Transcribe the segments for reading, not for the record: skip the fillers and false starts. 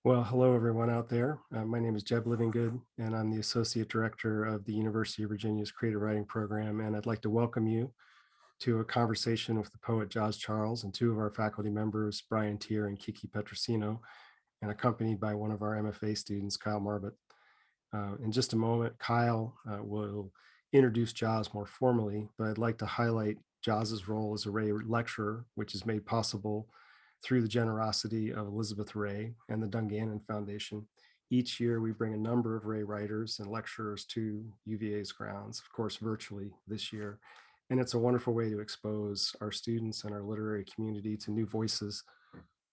Well, hello everyone out there. My name is Jeb Livingood, and I'm the Associate Director of the University of Virginia's Creative Writing Program. And I'd like to welcome you to a conversation with the poet Jos Charles and two of our faculty members, Brian Teare and Kiki Petrosino, and accompanied by one of our MFA students, Kyle Marbut. In just a moment, Kyle will introduce Jos more formally, but I'd like to highlight Jos's role as a Ray lecturer, which is made possible through the generosity of Elizabeth Ray and the Dungannon Foundation. Each year, we bring a number of Ray writers and lecturers to UVA's grounds, of course, virtually this year. And it's a wonderful way to expose our students and our literary community to new voices.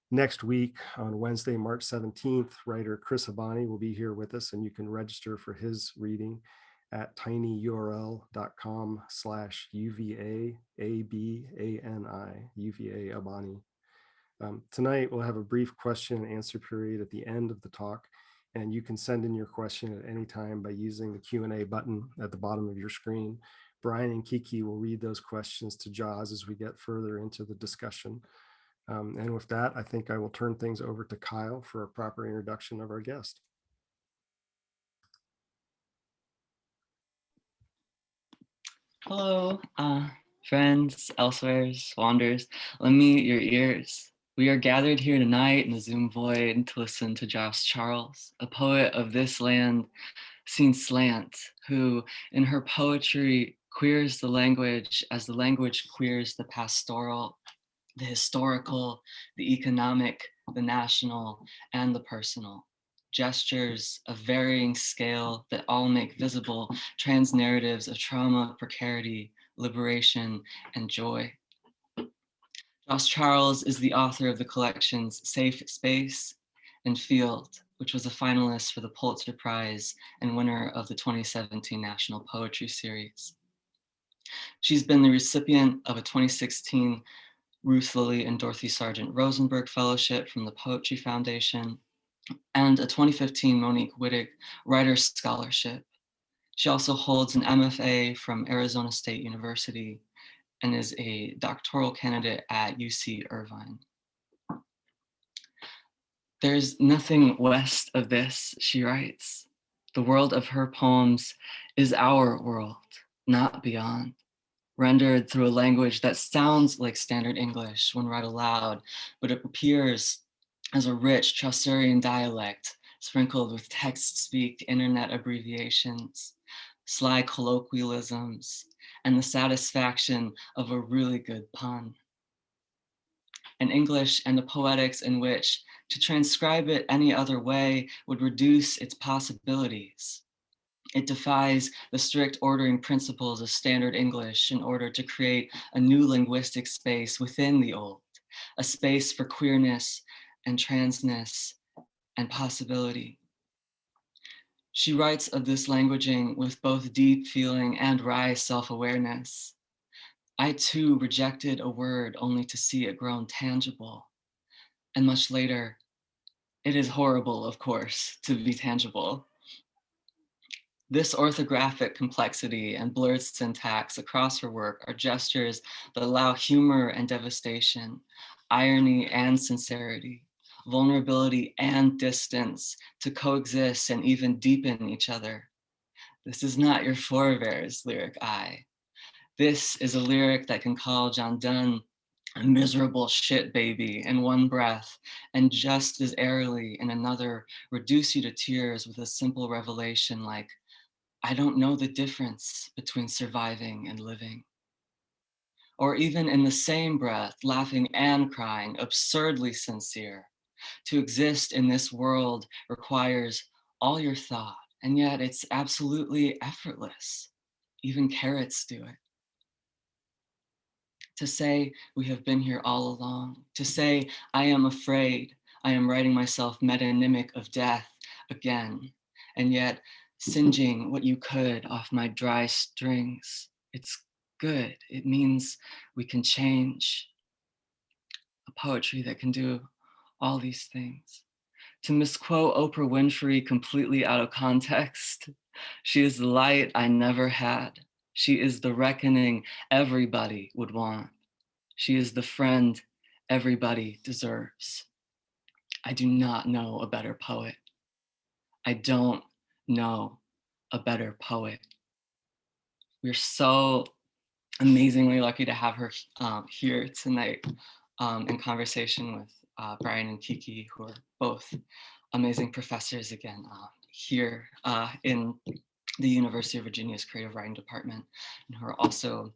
Next week, on Wednesday, March 17th, writer Chris Abani will be here with us, and you can register for his reading at tinyurl.com/UVA UVA Abani. Tonight, we'll have a brief question and answer period at the end of the talk, and you can send in your question at any time by using the Q&A button at the bottom of your screen. Brian and Kiki will read those questions to Jos as we get further into the discussion. And with that, I think I will turn things over to Kyle for a proper introduction of our guest. Hello, friends, elsewheres, wanderers. Lend me your ears. We are gathered here tonight in the Zoom void to listen to Jos Charles, a poet of this land seen slant, who in her poetry queers the language as the language queers the pastoral, the historical, the economic, the national, and the personal. Gestures of varying scale that all make visible trans narratives of trauma, precarity, liberation, and joy. Jos Charles is the author of the collections Safe Space and Field, which was a finalist for the Pulitzer Prize and winner of the 2017 National Poetry Series. She's been the recipient of a 2016 Ruth Lilly and Dorothy Sargent Rosenberg Fellowship from the Poetry Foundation, and a 2015 Monique Wittig Writers Scholarship. She also holds an MFA from Arizona State University and is a doctoral candidate at UC Irvine. There's nothing west of this, she writes. The world of her poems is our world, not beyond, rendered through a language that sounds like standard English when read aloud, but it appears as a rich Chaucerian dialect sprinkled with text-speak internet abbreviations, sly colloquialisms, and the satisfaction of a really good pun. An English and a poetics in which to transcribe it any other way would reduce its possibilities. It defies the strict ordering principles of standard English in order to create a new linguistic space within the old, a space for queerness and transness and possibility. She writes of this languaging with both deep feeling and wry self-awareness. I too rejected a word only to see it grown tangible. And much later, it is horrible, of course, to be tangible. This orthographic complexity and blurred syntax across her work are gestures that allow humor and devastation, irony and sincerity, vulnerability and distance to coexist and even deepen each other. This is not your forebears' lyric eye. This is a lyric that can call John Donne a miserable shit baby in one breath, and just as airily in another, reduce you to tears with a simple revelation like, I don't know the difference between surviving and living. Or even in the same breath, laughing and crying, absurdly sincere. To exist in this world requires all your thought, and yet it's absolutely effortless. Even carrots do it. To say we have been here all along, to say I am afraid, I am writing myself metonymic of death again, and yet singeing what you could off my dry strings. It's good. It means we can change. A poetry that can do all these things. To misquote Oprah Winfrey completely out of context, she is the light I never had. She is the reckoning everybody would want. She is the friend everybody deserves. I do not know a better poet. I don't know a better poet. We're so amazingly lucky to have her here tonight in conversation with Brian and Kiki, who are both amazing professors again here in the University of Virginia's Creative Writing Department, and who are also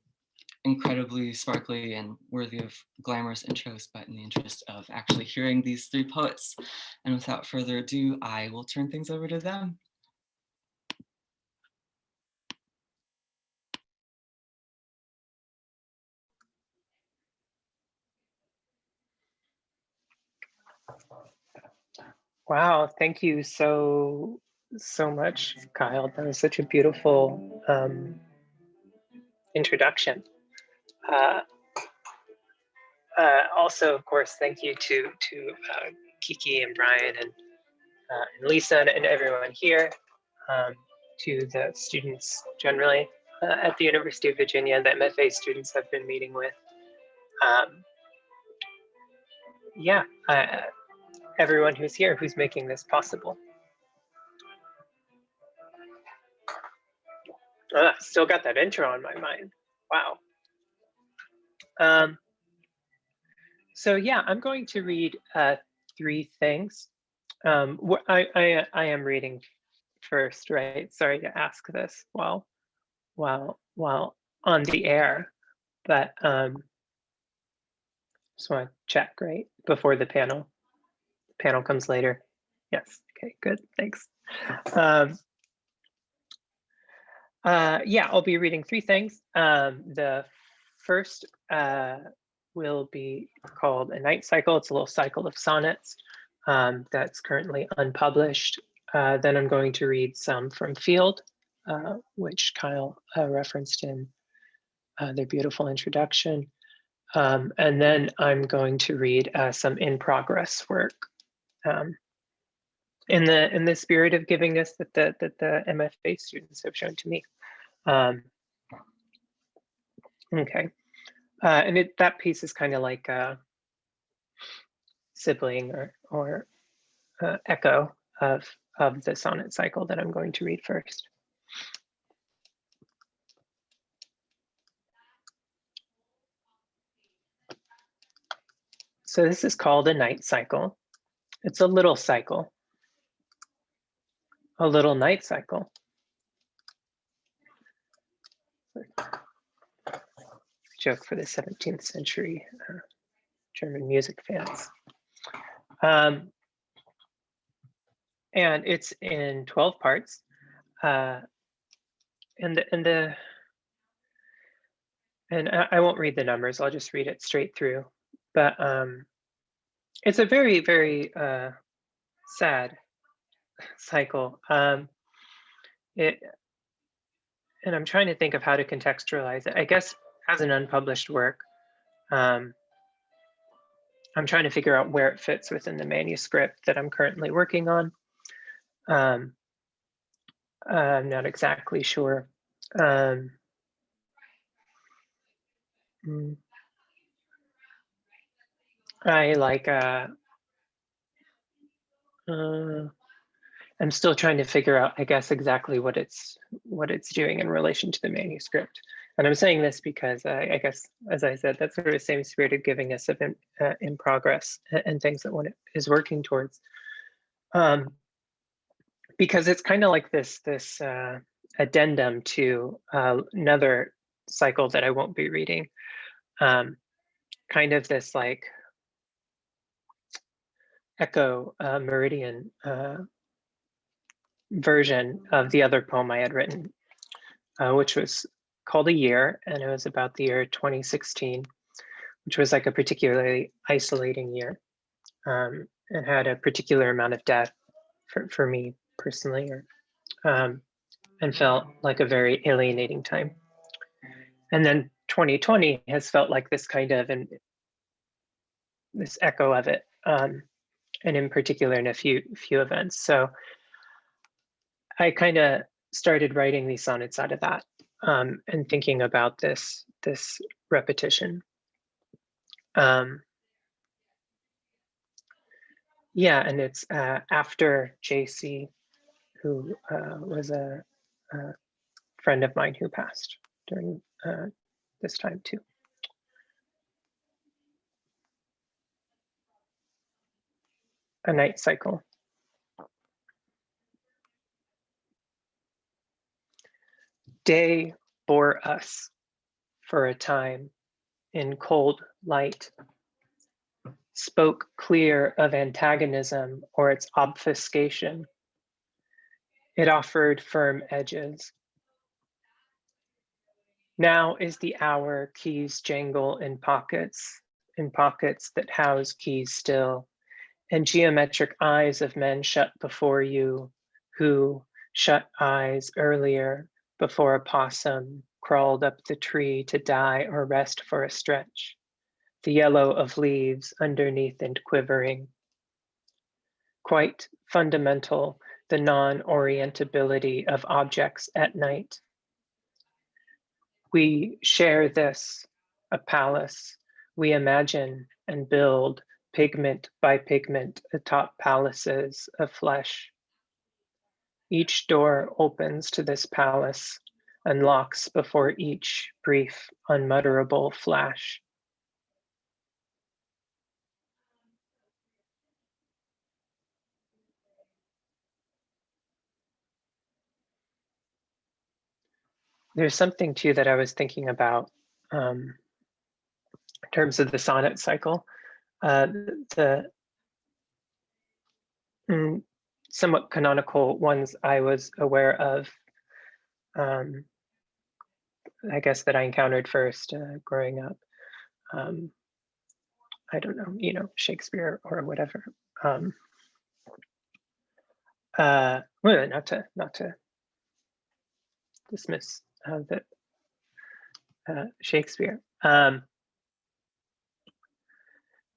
incredibly sparkly and worthy of glamorous intros, but in the interest of actually hearing these three poets. And without further ado, I will turn things over to them. Wow, thank you so much, Kyle. That was such a beautiful introduction. Also, of course, thank you to Kiki and Brian and Lisa and everyone here, to the students generally at the University of Virginia, the MFA students have been meeting with. Yeah, everyone who's here, who's making this possible. Still got that intro on my mind. Wow. So yeah, I'm going to read three things. I am reading first, right? Sorry to ask this while on the air, but just want to check, right, before the panel. The panel comes later. Yes. Okay. Good. Thanks. Yeah, I'll be reading three things. The first will be called A Night Cycle. It's a little cycle of sonnets that's currently unpublished. Then I'm going to read some from Field, which Kyle referenced in their beautiful introduction. And then I'm going to read some in progress work in the spirit of givingness that the MFA students have shown to me. Okay. And that piece is kind of like a sibling or echo of the sonnet cycle that I'm going to read first. So this is called a night cycle. It's a little cycle, a little night cycle. Joke for the 17th century German music fans. And it's in 12 parts. And I won't read the numbers, I'll just read it straight through. But it's a very, very sad cycle. And I'm trying to think of how to contextualize it. I guess as an unpublished work, I'm trying to figure out where it fits within the manuscript that I'm currently working on. I'm not exactly sure. I like, I'm still trying to figure out, I guess, exactly what it's doing in relation to the manuscript. And I'm saying this because I guess, as I said, that's sort of the same spirit of giving us in progress and things that one is working towards. Because it's kind of like this addendum to another cycle that I won't be reading. Kind of this like echo meridian version of the other poem I had written, which was called A Year, and it was about the year 2016, which was like a particularly isolating year, and had a particular amount of death for me personally, and felt like a very alienating time. And then 2020 has felt like this kind of this echo of it, and in particular in a few events. So I kind of started writing these sonnets out of that, and thinking about this repetition. Yeah, and it's after JC, who was a friend of mine who passed during this time too. A night cycle. Day bore us for a time in cold light, spoke clear of antagonism or its obfuscation. It offered firm edges. Now is the hour keys jangle in pockets that house keys still, and geometric eyes of men shut before you, who shut eyes earlier before a possum crawled up the tree to die or rest for a stretch, the yellow of leaves underneath and quivering. Quite fundamental, the non-orientability of objects at night. We share this, a palace. We imagine and build pigment by pigment atop palaces of flesh. Each door opens to this palace and locks before each brief, unmutterable flash. There's something too that I was thinking about in terms of the sonnet cycle. The somewhat canonical ones I was aware of, I guess that I encountered first growing up. I don't know, Shakespeare or whatever. Well, not to dismiss that Shakespeare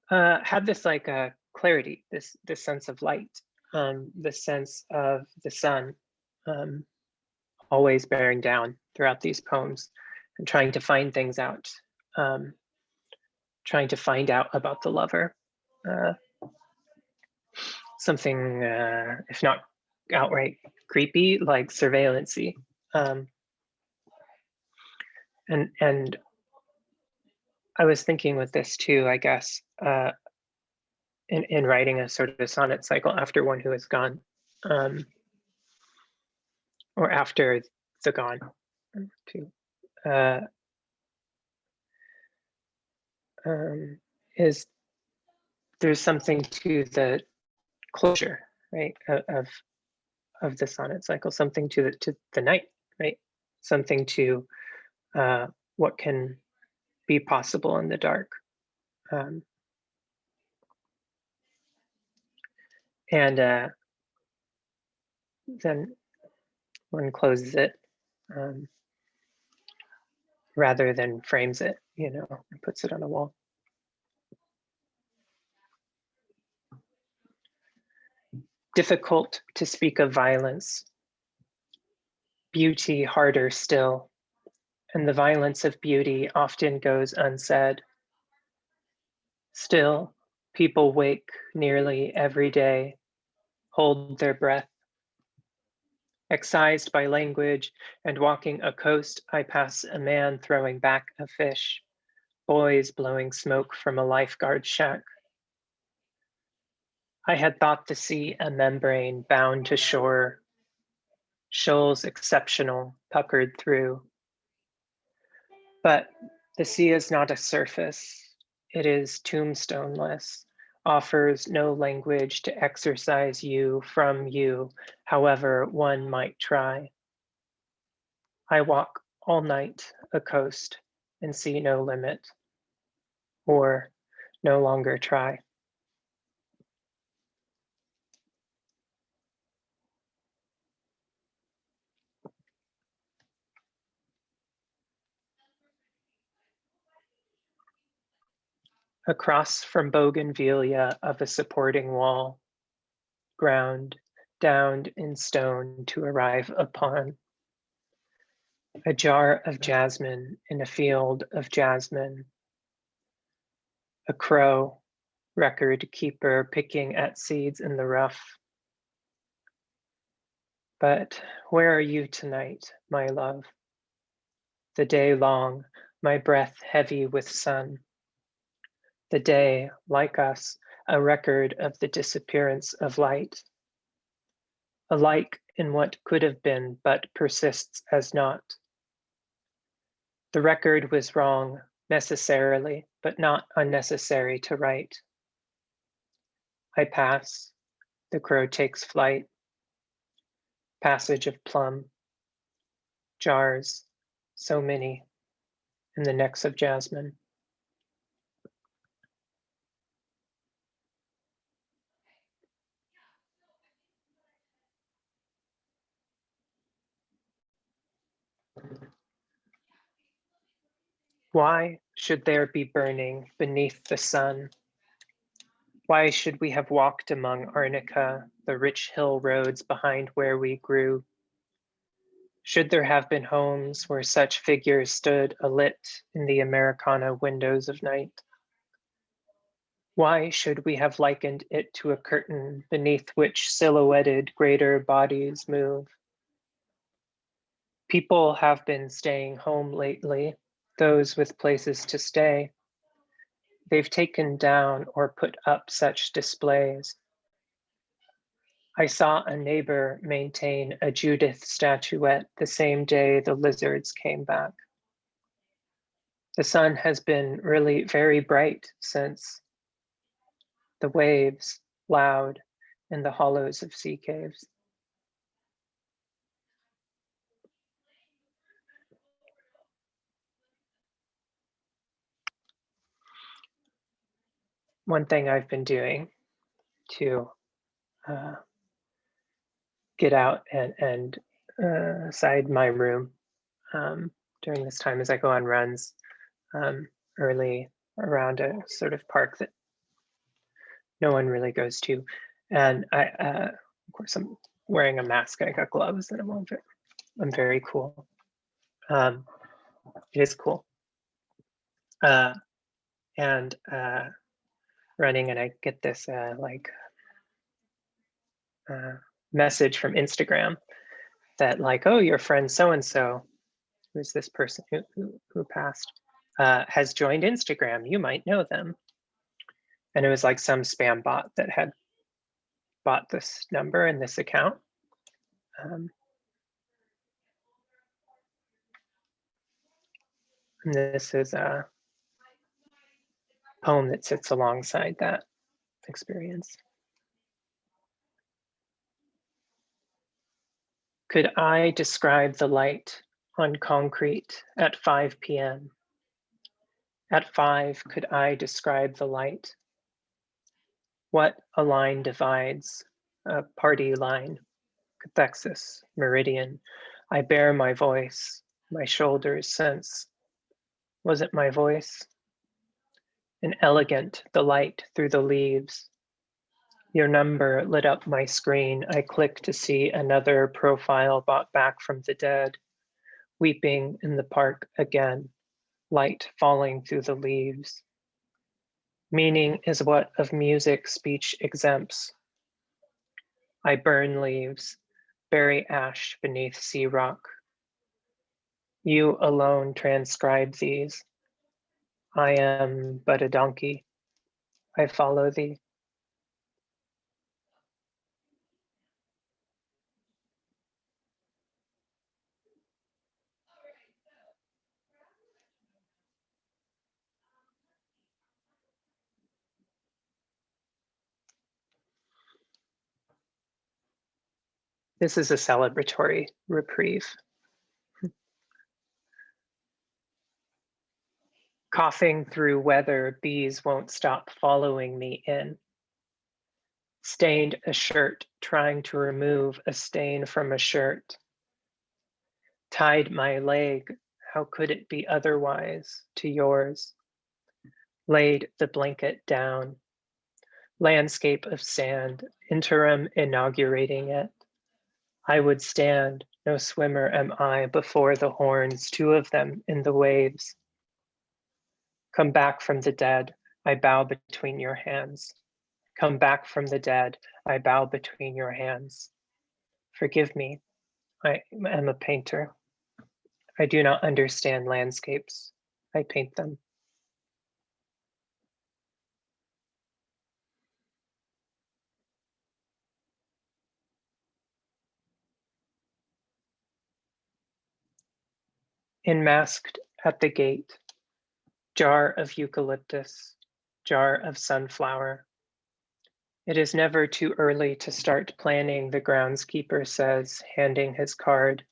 had this like clarity, this sense of light, this sense of the sun always bearing down throughout these poems and trying to find things out, trying to find out about the lover. Something, if not outright creepy, like surveillancy. And I was thinking with this too, I guess, in writing a sort of a sonnet cycle after one who is gone, or after the gone, too, is there's something to the closure, right, of the sonnet cycle, something to the night, right, something to what can be possible in the dark. And then one closes it rather than frames it, and puts it on a wall. Difficult to speak of violence, beauty harder still, and the violence of beauty often goes unsaid. Still, people wake nearly every day, hold their breath. Excised by language and walking a coast, I pass a man throwing back a fish, boys blowing smoke from a lifeguard shack. I had thought the sea a membrane bound to shore, shoals exceptional, puckered through. But the sea is not a surface, it is tombstoneless, offers no language to exorcise you from you, however one might try. I walk all night a coast and see no limit, or no longer try. Across from bougainvillea of a supporting wall, ground downed in stone to arrive upon. A jar of jasmine in a field of jasmine. A crow record keeper picking at seeds in the rough. But where are you tonight, my love? The day long, my breath heavy with sun. The day, like us, a record of the disappearance of light. Alike in what could have been, but persists as not. The record was wrong, necessarily, but not unnecessary to write. I pass, the crow takes flight. Passage of plum. Jars, so many, in the necks of jasmine. Why should there be burning beneath the sun? Why should we have walked among arnica, the rich hill roads behind where we grew? Should there have been homes where such figures stood alit in the Americana windows of night? Why should we have likened it to a curtain beneath which silhouetted greater bodies move? People have been staying home lately, those with places to stay. They've taken down or put up such displays. I saw a neighbor maintain a Judith statuette the same day the lizards came back. The sun has been really very bright since. The waves loud in the hollows of sea caves. One thing I've been doing to get out and side my room during this time as I go on runs early around a sort of park that no one really goes to. And of course, I'm wearing a mask. I got gloves, and I'm very cool. It is cool. And running, and I get this message from Instagram that like, oh, your friend so and so, who's this person who passed, has joined Instagram. You might know them. And it was like some spam bot that had bought this number and this account. And this is a poem that sits alongside that experience. Could I describe the light on concrete at 5 p.m.? At 5, could I describe the light? What a line divides, a party line, cathexis, meridian. I bear my voice, my shoulders sense. Was it my voice? An elegant delight through the leaves. Your number lit up my screen. I click to see another profile bought back from the dead, weeping in the park again, light falling through the leaves. Meaning is what of music speech exempts. I burn leaves, bury ash beneath sea rock. You alone transcribe these. I am but a donkey. I follow thee. This is a celebratory reprieve. Coughing through weather, bees won't stop following me in. Stained a shirt, trying to remove a stain from a shirt. Tied my leg, how could it be otherwise, to yours? Laid the blanket down. Landscape of sand, interim inaugurating it. I would stand, no swimmer am I, before the horns, two of them in the waves. Come back from the dead, I bow between your hands. Come back from the dead, I bow between your hands. Forgive me, I am a painter. I do not understand landscapes. I paint them. Enmasked at the gate, jar of eucalyptus, jar of sunflower. It is never too early to start planning, the groundskeeper says, handing his card.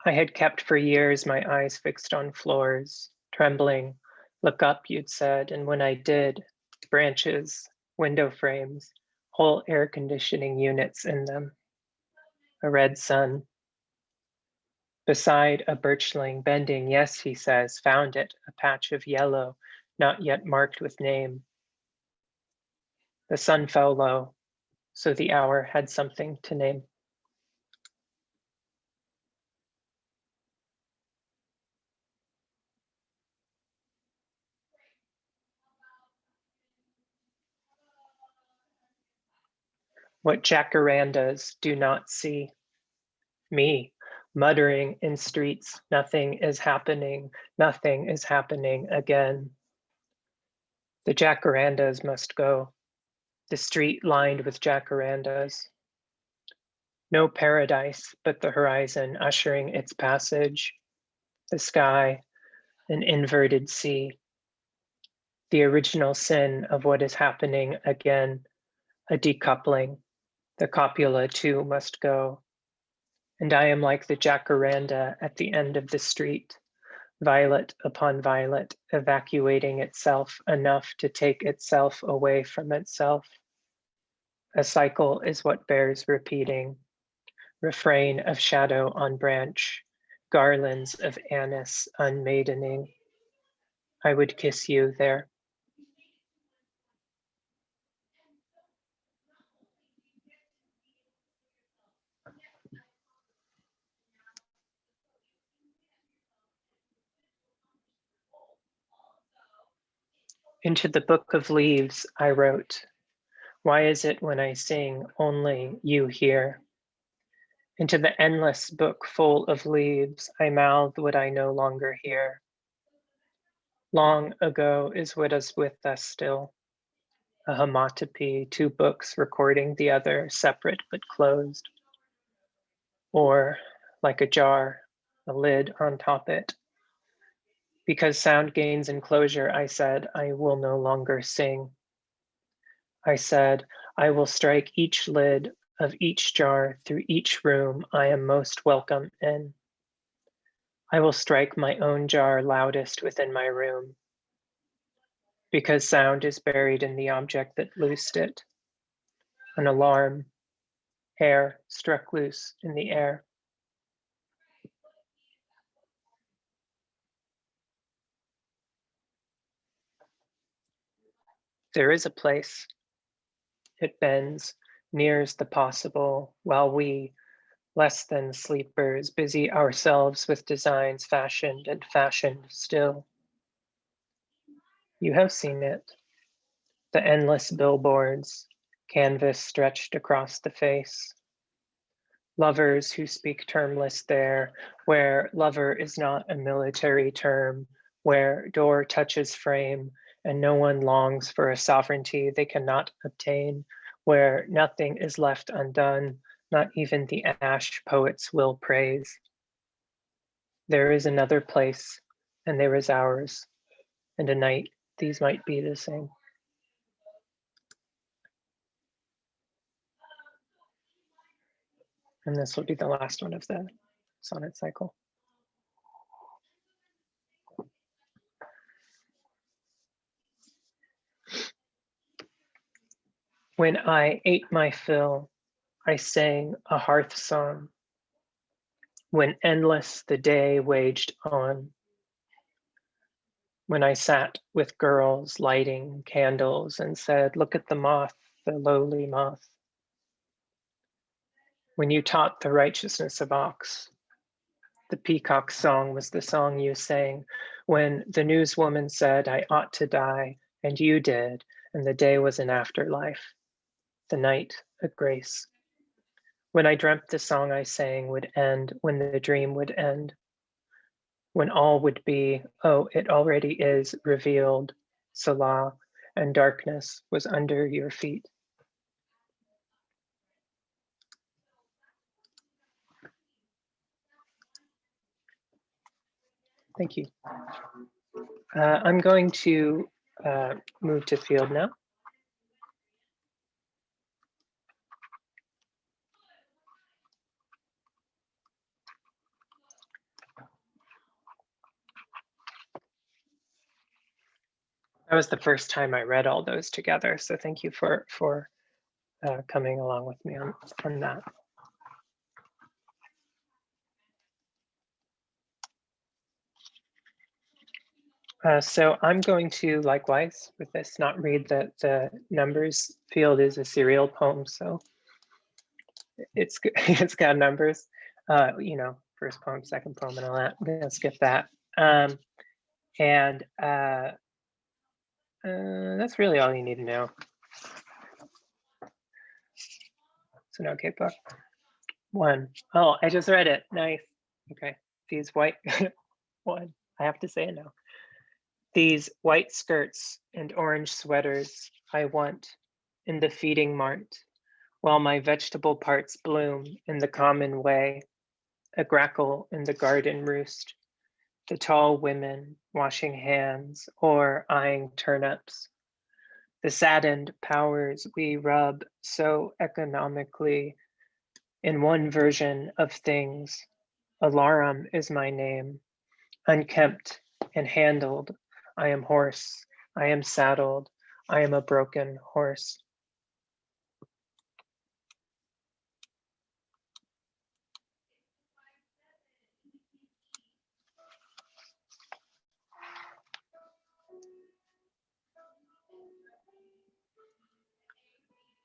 I had kept for years my eyes fixed on floors, trembling. Look up, you'd said, and when I did, branches, window frames, whole air conditioning units in them. A red sun. Beside a birchling bending, yes, he says, found it, a patch of yellow, not yet marked with name. The sun fell low, so the hour had something to name. What jacarandas do not see. Me, muttering in streets, nothing is happening again. The jacarandas must go, the street lined with jacarandas. No paradise but the horizon ushering its passage, the sky, an inverted sea. The original sin of what is happening again, a decoupling. The copula too must go. And I am like the jacaranda at the end of the street, violet upon violet, evacuating itself enough to take itself away from itself. A cycle is what bears repeating. Refrain of shadow on branch, garlands of anise unmaidening. I would kiss you there. Into the book of leaves, I wrote, why is it when I sing only you hear? Into the endless book full of leaves, I mouth what I no longer hear. Long ago is what is with us still. A homotopy, two books recording the other, separate but closed. Or, like a jar, a lid on top it. Because sound gains enclosure, I said, I will no longer sing. I said, I will strike each lid of each jar through each room I am most welcome in. I will strike my own jar loudest within my room. Because sound is buried in the object that loosed it. An alarm, hair struck loose in the air. There is a place. It bends, nears the possible, while we, less than sleepers, busy ourselves with designs fashioned and fashioned still. You have seen it. The endless billboards, canvas stretched across the face. Lovers who speak termless there, where lover is not a military term, where door touches frame and no one longs for a sovereignty they cannot obtain, where nothing is left undone, not even the ash poets will praise. There is another place, and there is ours, and a night these might be the same. And this will be the last one of the sonnet cycle. When I ate my fill, I sang a hearth song. When endless the day waged on. When I sat with girls lighting candles and said, look at the moth, the lowly moth. When you taught the righteousness of ox, the peacock's song was the song you sang. when the newswoman said I ought to die, and you did, and the day was an afterlife, the night a grace. When I dreamt the song I sang would end, when the dream would end, when all would be, oh, it already is revealed, Salah, and darkness was under your feet. Thank you. I'm going to move to field now. That was the first time I read all those together, so thank you for coming along with me on that. So I'm going to likewise with this not read the numbers. Field is a serial poem, so it's it's got numbers. You know, first poem, second poem, and all that. I'm gonna skip that. That's really all you need to know. It's an okay book. One. Oh, I just read it. Nice. Okay. These white one. I have to say it now. These white skirts and orange sweaters I want in the feeding mart, while my vegetable parts bloom in the common way, a grackle in the garden roost, the tall women washing hands or eyeing turnips, the saddened powers we rub so economically in one version of things. Alarum is my name, unkempt and handled. I am hoarse, I am saddled, I am a broken horse.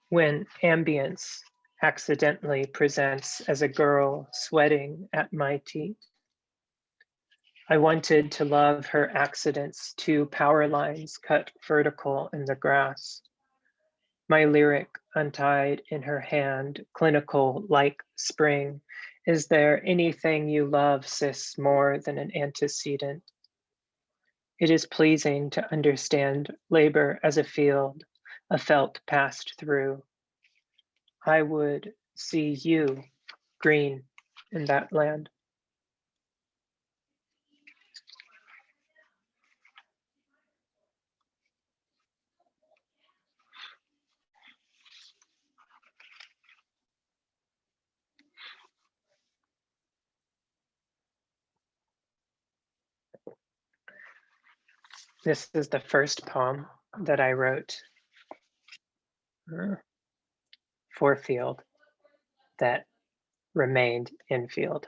When ambience accidentally presents as a girl sweating at my teeth, I wanted to love her accidents to power lines cut vertical in the grass. My lyric untied in her hand, clinical like spring. Is there anything you love, sis, more than an antecedent? It is pleasing to understand labor as a field, a felt passed through. I would see you green in that land. This is the first poem that I wrote for field that remained in field.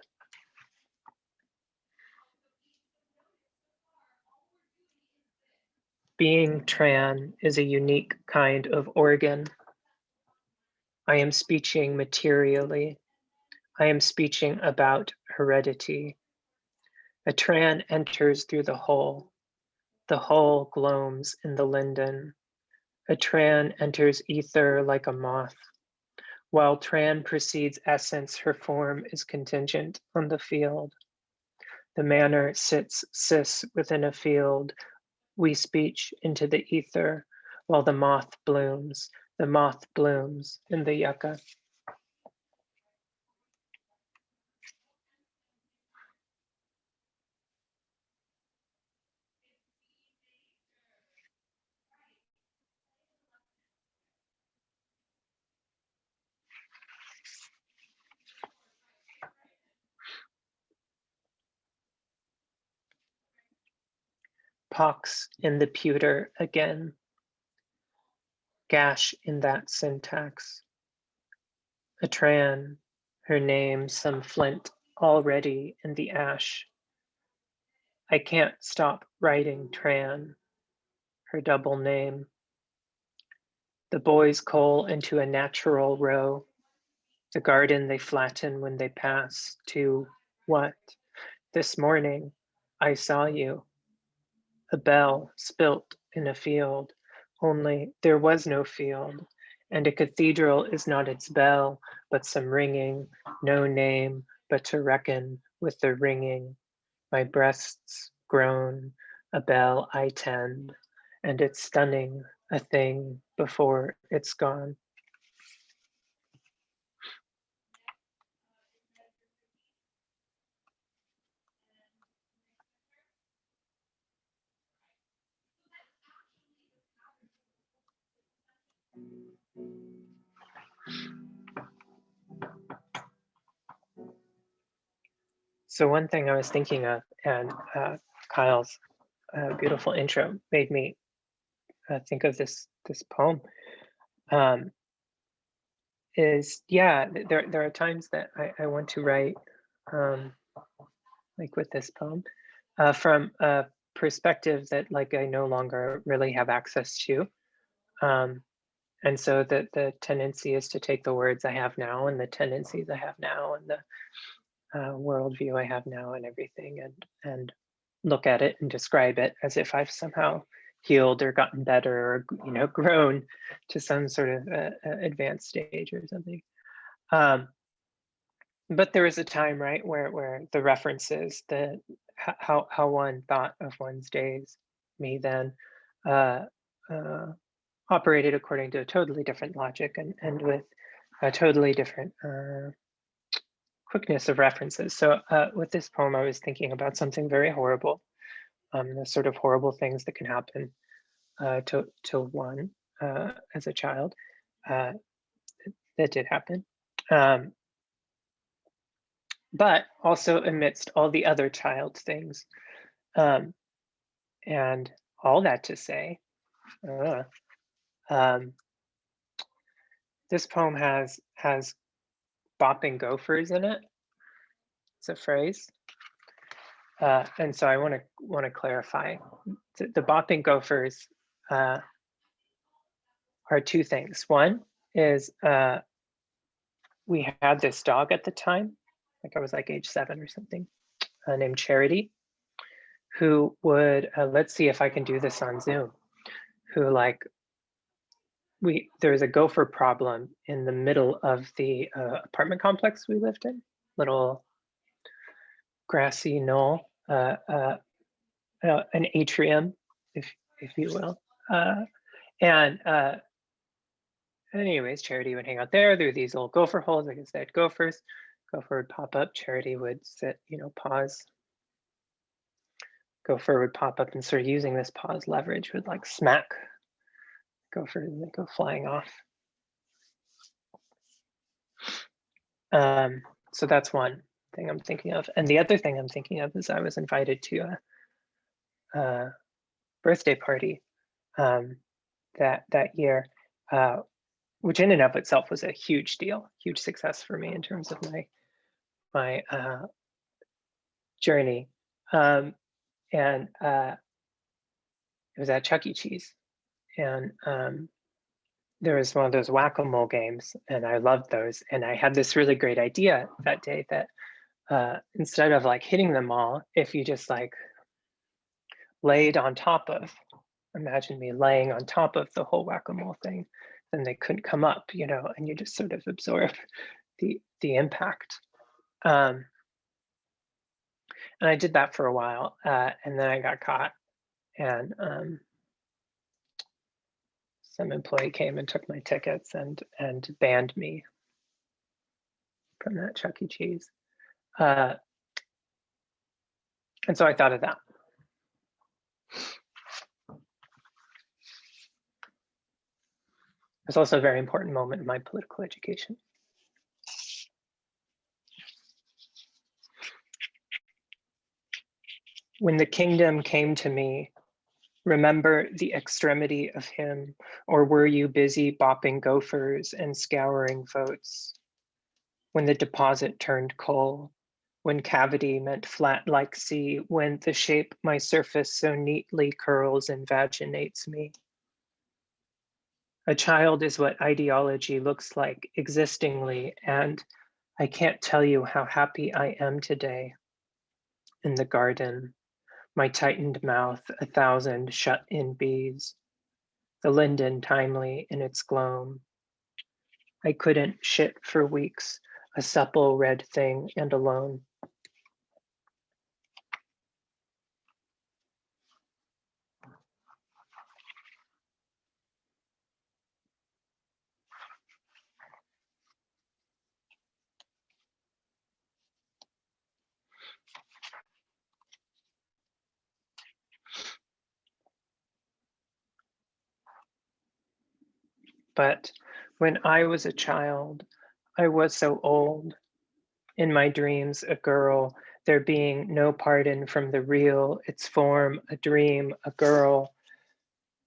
Being tran is a unique kind of organ. I am speeching materially. I am speeching about heredity. A tran enters through the hole. The hole gloams in the linden. A tran enters ether like a moth. While tran precedes essence, her form is contingent on the field. The manner sits cis within a field. We speech into the ether while the moth blooms. The moth blooms in the yucca. Pox in the pewter again. Gash in that syntax. A tran, her name some flint already in the ash. I can't stop writing tran, her double name. The boys coal into a natural row. The garden they flatten when they pass to what? This morning I saw you. a bell spilt in a field, only there was no field, and a cathedral is not its bell, but some ringing, no name, but to reckon with the ringing. My breasts groan, a bell I tend, and it's stunning, a thing before it's gone. So one thing I was thinking of, and Kyle's beautiful intro made me think of this poem. Is there are times that I want to write, like with this poem, from a perspective that like I no longer really have access to. And so the tendency is to take the words I have now and the tendencies I have now and the worldview I have now and everything, and look at it and describe it as if I've somehow healed or gotten better or grown to some sort of advanced stage or something. But there was a time, right, where the references, the how one thought of one's days, me then, uh, operated according to a totally different logic and with a totally different quickness of references. So with this poem, I was thinking about something very horrible, the sort of horrible things that can happen to one as a child. That did happen. But also amidst all the other child things. And all that to say, this poem has bopping gophers in it. It's a phrase. And so I want to clarify. The bopping gophers are two things. One is we had this dog at the time, like I was like age 7 or something, named Charity, who would, let's see if I can do this on Zoom, who like, there was a gopher problem in the middle of the apartment complex we lived in, little grassy knoll, an atrium, if you will. And anyways, Charity would hang out there. There were these old gopher holes, I guess they had gophers. Gopher would pop up, Charity would sit, pause. Gopher would pop up and sort of using this pause leverage would like smack gopher and they go flying off. So that's one thing I'm thinking of. And the other thing I'm thinking of is I was invited to a birthday party that year, which in and of itself was a huge deal, huge success for me in terms of my journey. And it was at Chuck E. Cheese. And there was one of those whack-a-mole games, and I loved those. And I had this really great idea that day that instead of like hitting them all, if you just like laid on top of, imagine me laying on top of the whole whack-a-mole thing, then they couldn't come up, and you just sort of absorb the impact. And I did that for a while, and then I got caught, and some employee came and took my tickets and banned me from that Chuck E. Cheese. And so I thought of that. It's also a very important moment in my political education. When the kingdom came to me, remember the extremity of him, or were you busy bopping gophers and scouring votes? When the deposit turned coal, when cavity meant flat like sea, when the shape my surface so neatly curls and vaginates me. A child is what ideology looks like existingly, and I can't tell you how happy I am today in the garden, my tightened mouth 1,000 shut-in bees, the linden timely in its gloam. I couldn't shit for weeks, a supple red thing and alone. But when I was a child, I was so old. In my dreams, a girl, there being no pardon from the real, its form, a dream, a girl.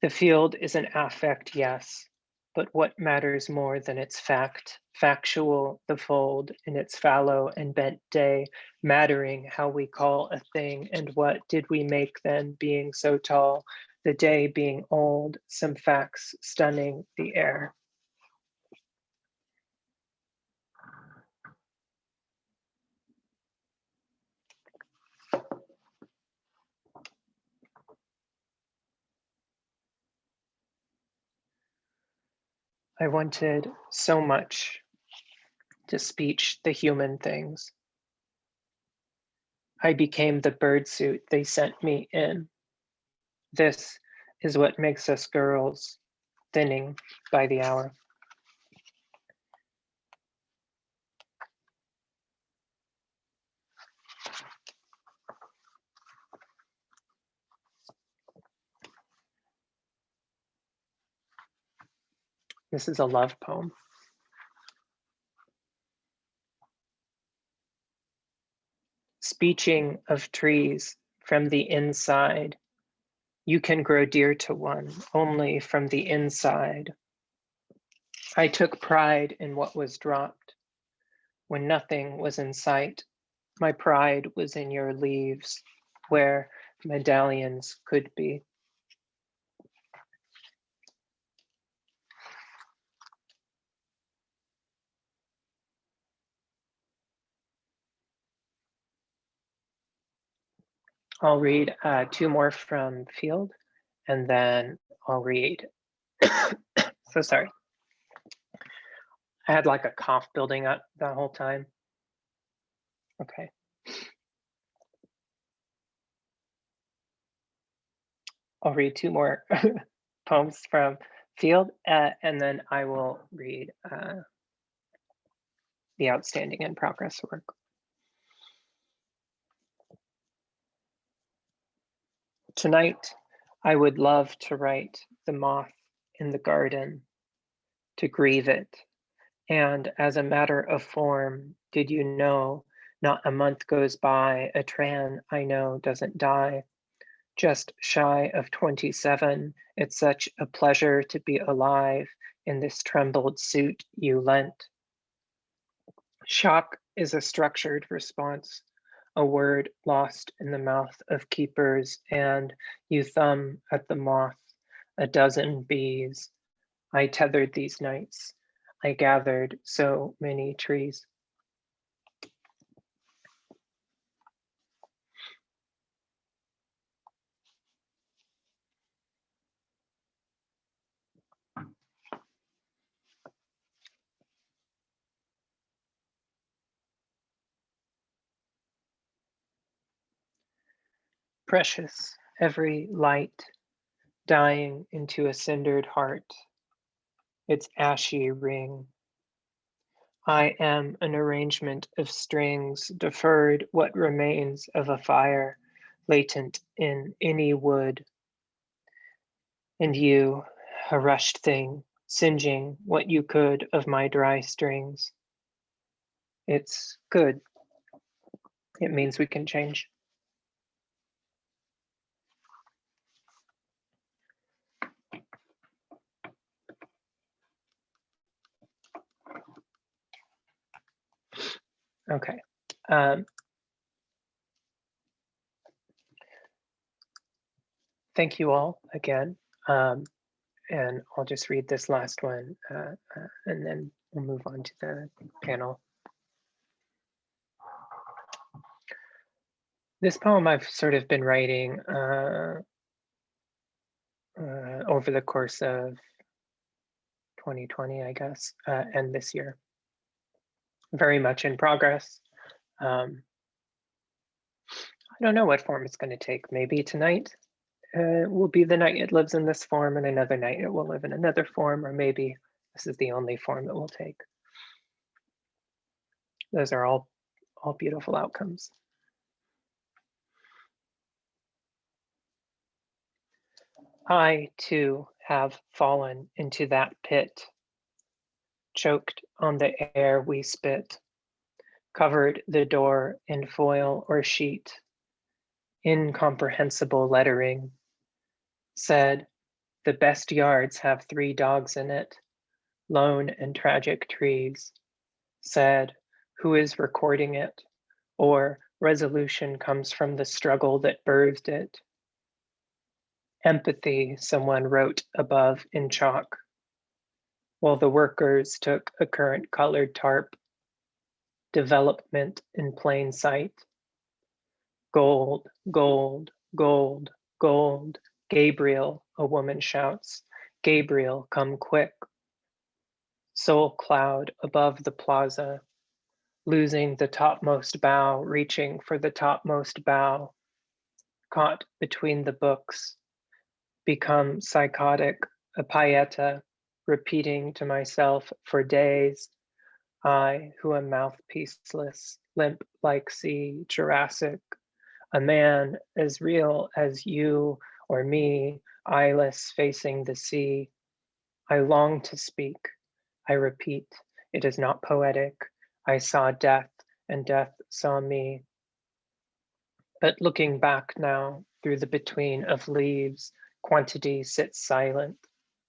The field is an affect, yes, but what matters more than its fact? Factual, the fold, in its fallow and bent day, mattering how we call a thing, and what did we make then, being so tall, the day being old, some facts stunning the air. I wanted so much to speech the human things. I became the bird suit they sent me in. This is what makes us girls, thinning by the hour. This is a love poem. Speeching of trees from the inside, you can grow dear to one only from the inside. I took pride in what was dropped when nothing was in sight. My pride was in your leaves where medallions could be. I'll read 2 more from Field, and then I'll read, so sorry. I had like a cough building up the whole time. Okay. I'll read 2 more poems from Field, and then I will read the outstanding in progress work. Tonight, I would love to write the moth in the garden, to grieve it. And as a matter of form, did you know, not a month goes by, a Tran I know doesn't die. Just shy of 27, it's such a pleasure to be alive in this trembled suit you lent. Shock is a structured response, a word lost in the mouth of keepers, and you thumb at the moth, a dozen bees. I tethered these nights. I gathered so many trees. Precious, every light dying into a cindered heart, its ashy ring. I am an arrangement of strings deferred, what remains of a fire latent in any wood. And you, a rushed thing, singeing what you could of my dry strings. It's good. It means we can change. Okay. Thank you all again. And I'll just read this last one and then we'll move on to the panel. This poem I've sort of been writing over the course of 2020, I guess, and this year. Very much in progress. I don't know what form it's going to take. Maybe tonight will be the night it lives in this form, and another night it will live in another form, or maybe this is the only form it will take. Those are all beautiful outcomes. I, too, have fallen into that pit, choked on the air we spit, covered the door in foil or sheet, incomprehensible lettering, said, the best yards have 3 dogs in it, lone and tragic trees, said, who is recording it, or resolution comes from the struggle that birthed it. Empathy, someone wrote above in chalk, while the workers took a current colored tarp. Development in plain sight. Gold, gold, gold, gold. Gabriel, a woman shouts. Gabriel, come quick. Soul cloud above the plaza, losing the topmost bough, reaching for the topmost bough. Caught between the books, become psychotic, a pieta, repeating to myself for days, I, who am mouthpieceless, limp like sea, Jurassic, a man as real as you or me, eyeless facing the sea. I long to speak. I repeat, it is not poetic. I saw death and death saw me. But looking back now through the between of leaves, quantity sits silent.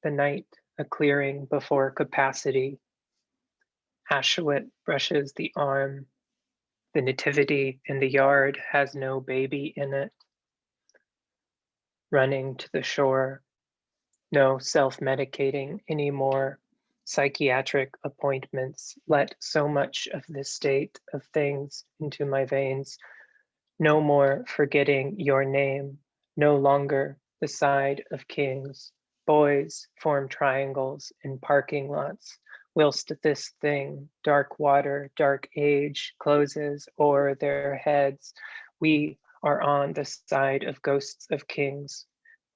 The night, a clearing before capacity. Ashewit brushes the arm. The nativity in the yard has no baby in it. Running to the shore. No self-medicating anymore. Psychiatric appointments let so much of this state of things into my veins. No more forgetting your name. No longer the side of kings. Boys form triangles in parking lots, whilst this thing, dark water, dark age, closes o'er their heads. We are on the side of ghosts of kings,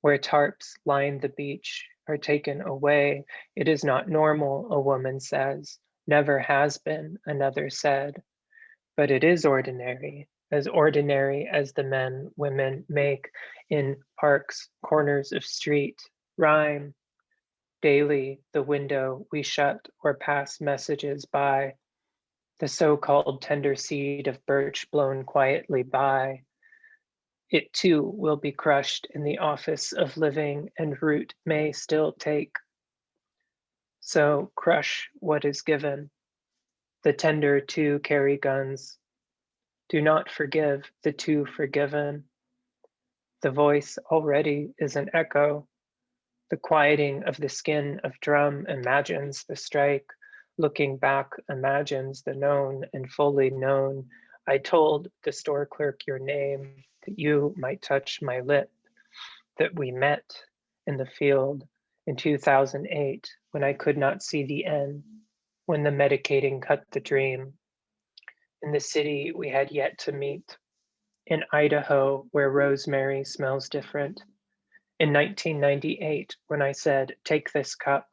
where tarps line the beach, are taken away. It is not normal, a woman says. Never has been, another said. But it is ordinary as the men, women make in parks, corners of street, rhyme. Daily, the window we shut or pass messages by, the so-called tender seed of birch blown quietly by. It too will be crushed in the office of living and root may still take. So crush what is given. The tender too carry guns. Do not forgive the too forgiven. The voice already is an echo. The quieting of the skin of drum imagines the strike. Looking back imagines the known and fully known. I told the store clerk your name, that you might touch my lip, that we met in the field in 2008 when I could not see the end, when the medicating cut the dream. In the city we had yet to meet, in Idaho where rosemary smells different, in 1998 when I said, take this cup,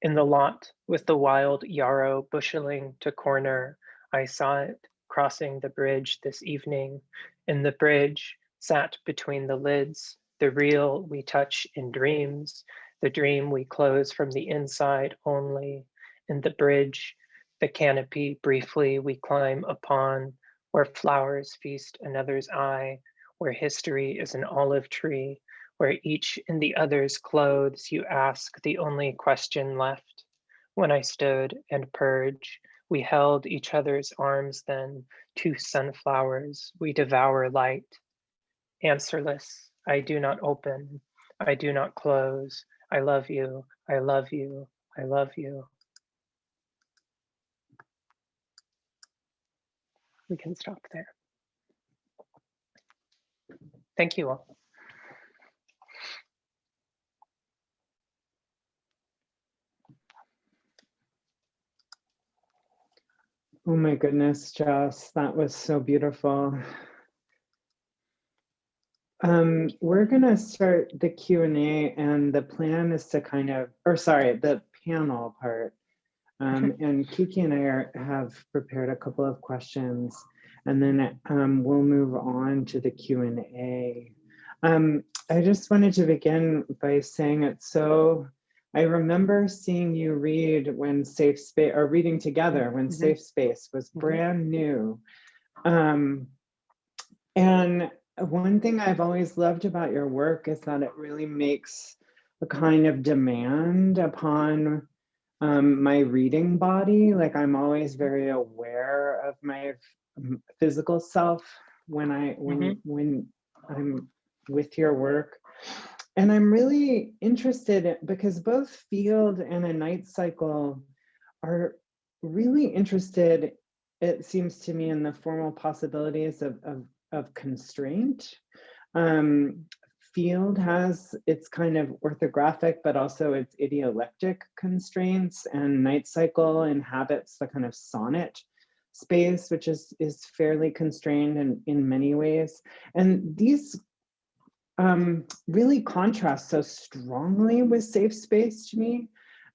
in the lot with the wild yarrow busheling to corner, I saw it crossing the bridge this evening. In the bridge, sat between the lids, the real we touch in dreams, the dream we close from the inside only. In the bridge, the canopy briefly we climb upon, where flowers feast another's eye, where history is an olive tree, where each in the other's clothes you ask the only question left. When I stood and purge, we held each other's arms then, 2 sunflowers, we devour light. Answerless, I do not open, I do not close. I love you, I love you, I love you. We can stop there. Thank you all. Oh my goodness, Joss, that was so beautiful. We're gonna start the Q&A, and the plan is to kind of, or sorry, the panel part. And Kiki and I have prepared a couple of questions, and then we'll move on to the Q&A. I just wanted to begin by saying it's so, I remember seeing you read when Safe Space, or reading together when Safe Space was brand new. And one thing I've always loved about your work is that it really makes a kind of demand upon my reading body. Like, I'm always very aware of my physical self when I'm with your work. And I'm really interested because both Field and A Night Cycle are really interested, it seems to me, in the formal possibilities of constraint. Field has its kind of orthographic, but also its idiolectic constraints, and Night Cycle inhabits the kind of sonnet space, which is fairly constrained in many ways. And these really contrast so strongly with Safe Space to me,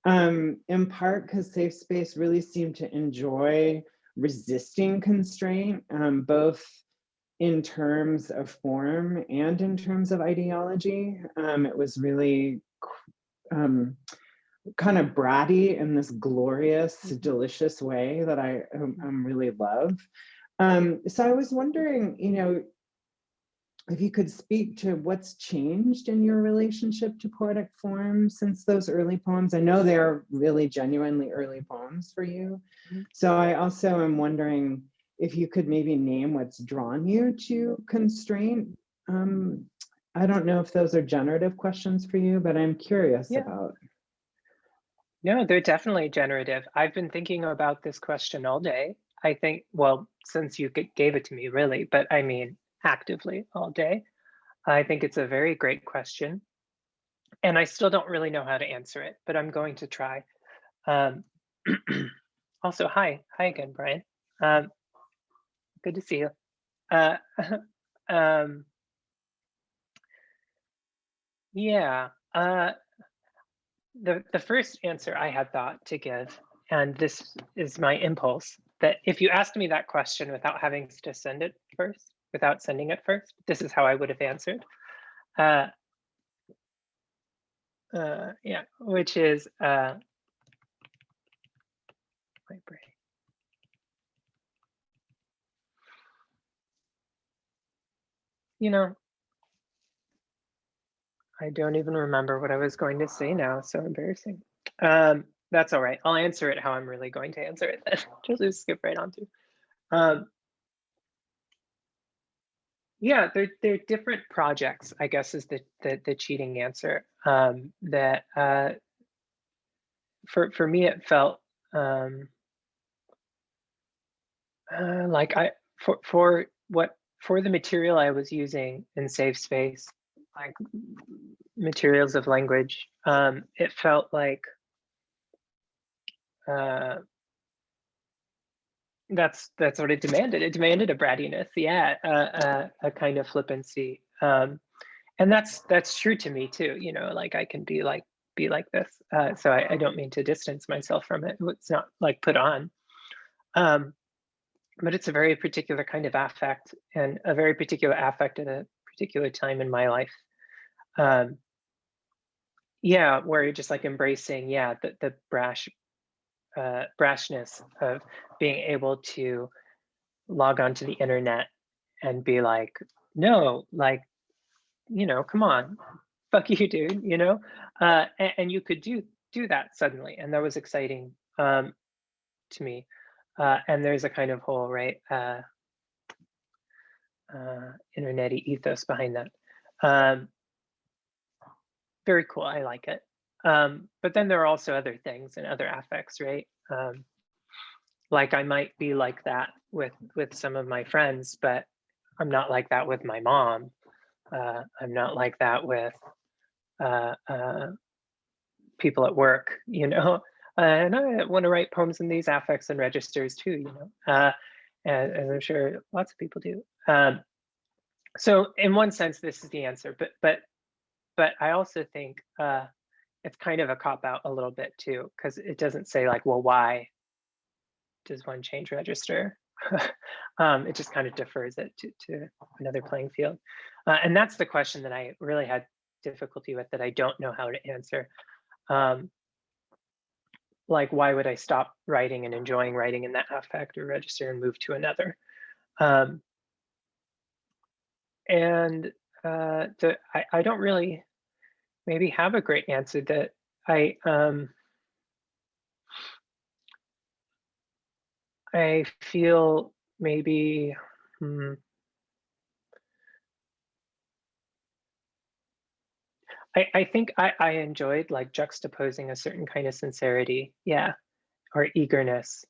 in part because Safe Space really seemed to enjoy resisting constraint, both in terms of form and in terms of ideology. It was really kind of bratty in this glorious, delicious way that I really love. So I was wondering, you know, if you could speak to what's changed in your relationship to poetic form since those early poems. I know they're really genuinely early poems for you. So I also am wondering if you could maybe name what's drawn you to constraint. I don't know if those are generative questions for you, but I'm curious about. No, they're definitely generative. I've been thinking about this question all day. I think, well, since you gave it to me, really, but I mean, actively all day. I think it's a very great question. And I still don't really know how to answer it, but I'm going to try. Also, hi again, Brian. Good to see you. Yeah, the first answer I had thought to give, and this is my impulse, that if you asked me that question without having to send it first, without sending it first, this is how I would have answered. Yeah, which is my brain. You know, I don't even remember what I was going to say now. So embarrassing. That's all right. I'll answer it how I'm really going to answer it then. Just skip right on to. Yeah, they're different projects, I guess, is the cheating answer. That for me it felt like for the material I was using in Safe Space, like materials of language, it felt like that's what it demanded. It demanded a brattiness, yeah, a kind of flippancy, and that's true to me too. You know, like I can be like this. So I don't mean to distance myself from it. It's not like put on, but it's a very particular kind of affect, and a very particular affect at a particular time in my life. Yeah, where you're just like embracing, yeah, the brashness of being able to log onto the internet and be like, no, like, you know, come on, fuck you, dude, you know, and you could do that suddenly, and that was exciting to me. And there's a kind of whole internet-y ethos behind that. Very cool, I like it. But then there are also other things and other affects, right? Like I might be like that with some of my friends, but I'm not like that with my mom. I'm not like that with uh, uh, people at work, you know. And I want to write poems in these affects and registers too, you know, as I'm sure lots of people do. So in one sense, this is the answer, but I also think it's kind of a cop out a little bit too, because it doesn't say like, well, why does one change register? It just kind of defers it to another playing field. And that's the question that I really had difficulty with, that I don't know how to answer. Like, why would I stop writing and enjoying writing in that affect or register and move to another? And I don't really maybe have a great answer. That I feel maybe I think I enjoyed like juxtaposing a certain kind of sincerity, yeah, or eagerness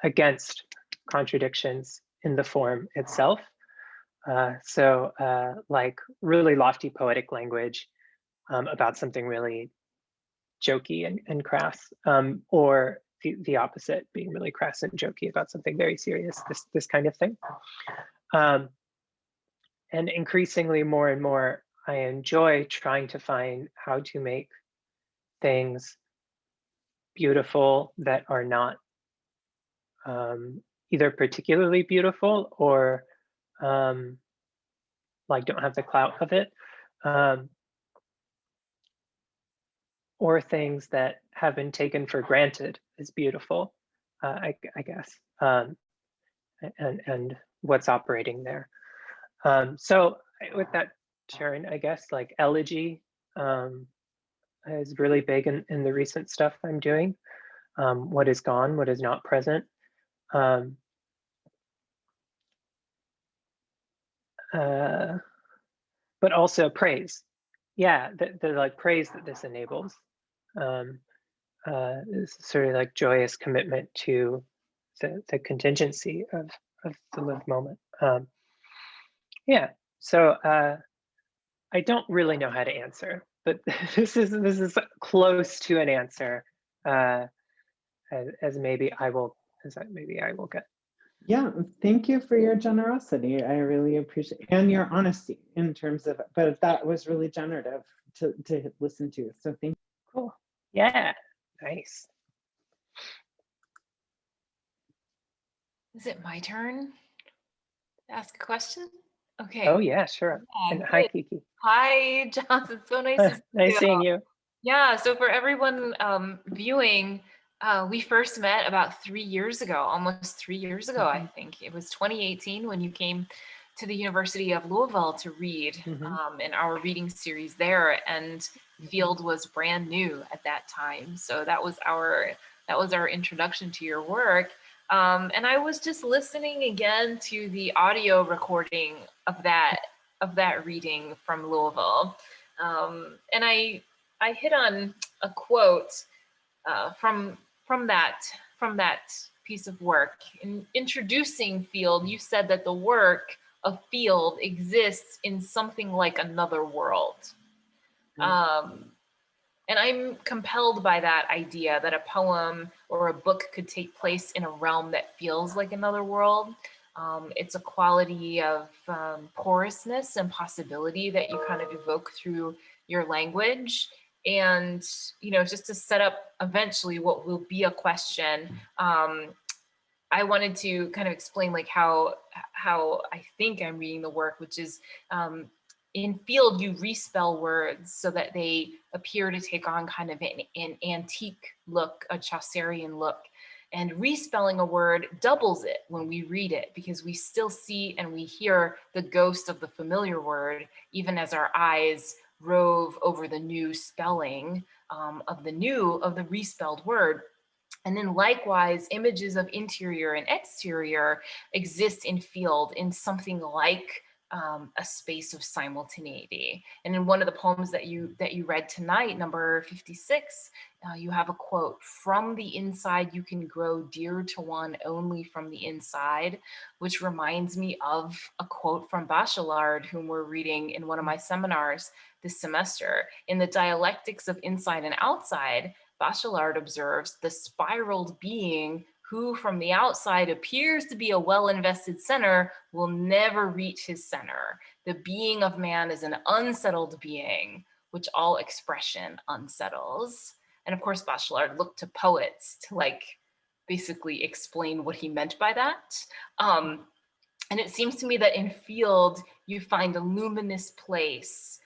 against contradictions in the form itself. So like really lofty poetic language about something really jokey and crass, or the opposite, being really crass and jokey about something very serious, this kind of thing. And increasingly more and more, I enjoy trying to find how to make things beautiful that are not either particularly beautiful or like don't have the clout of it, or things that have been taken for granted as beautiful, I guess, and what's operating there. So with that turn, I guess like elegy is really big in the recent stuff I'm doing. What is gone, what is not present. But also praise. Yeah, the like praise that this enables is sort of like joyous commitment to the contingency of the lived moment. Yeah, so I don't really know how to answer, but this is close to an answer, as maybe I will get. Yeah, thank you for your generosity. I really appreciate, and your honesty in terms of, but that was really generative to listen to. So thank you. Cool. Yeah, nice. Is it my turn to ask a question? Okay. Oh yeah, sure. Yeah, And hi, good. Kiki. Hi, Joss. It's so nice to see Nice you. seeing you. Yeah, so for everyone viewing, we first met about 3 years ago, almost 3 years ago, I think. It was 2018 when you came to the University of Louisville to read in our reading series there, and Field was brand new at that time. So that was our introduction to your work. And I was just listening again to the audio recording of that reading from Louisville. And I hit on a quote from that piece of work. In introducing Field, you said that the work of Field exists in something like another world. And I'm compelled by that idea that a poem or a book could take place in a realm that feels like another world. It's a quality of porousness and possibility that you kind of evoke through your language. And, just to set up eventually what will be a question, I wanted to kind of explain like how I think I'm reading the work, which is in Field, you respell words so that they appear to take on kind of an antique look, a Chaucerian look. And respelling a word doubles it when we read it, because we still see and we hear the ghost of the familiar word, even as our eyes rove over the new spelling of the respelled word. And then likewise, images of interior and exterior exist in Field in something like a space of simultaneity. And in one of the poems that you read tonight, number 56, you have a quote: "From the inside, you can grow dear to one only from the inside," which reminds me of a quote from Bachelard, whom we're reading in one of my seminars this semester. In the dialectics of inside and outside, Bachelard observes the spiraled being who from the outside appears to be a well-invested center will never reach his center. The being of man is an unsettled being, which all expression unsettles. And of course, Bachelard looked to poets to basically explain what he meant by that. And it seems to me that in Field, you find a luminous place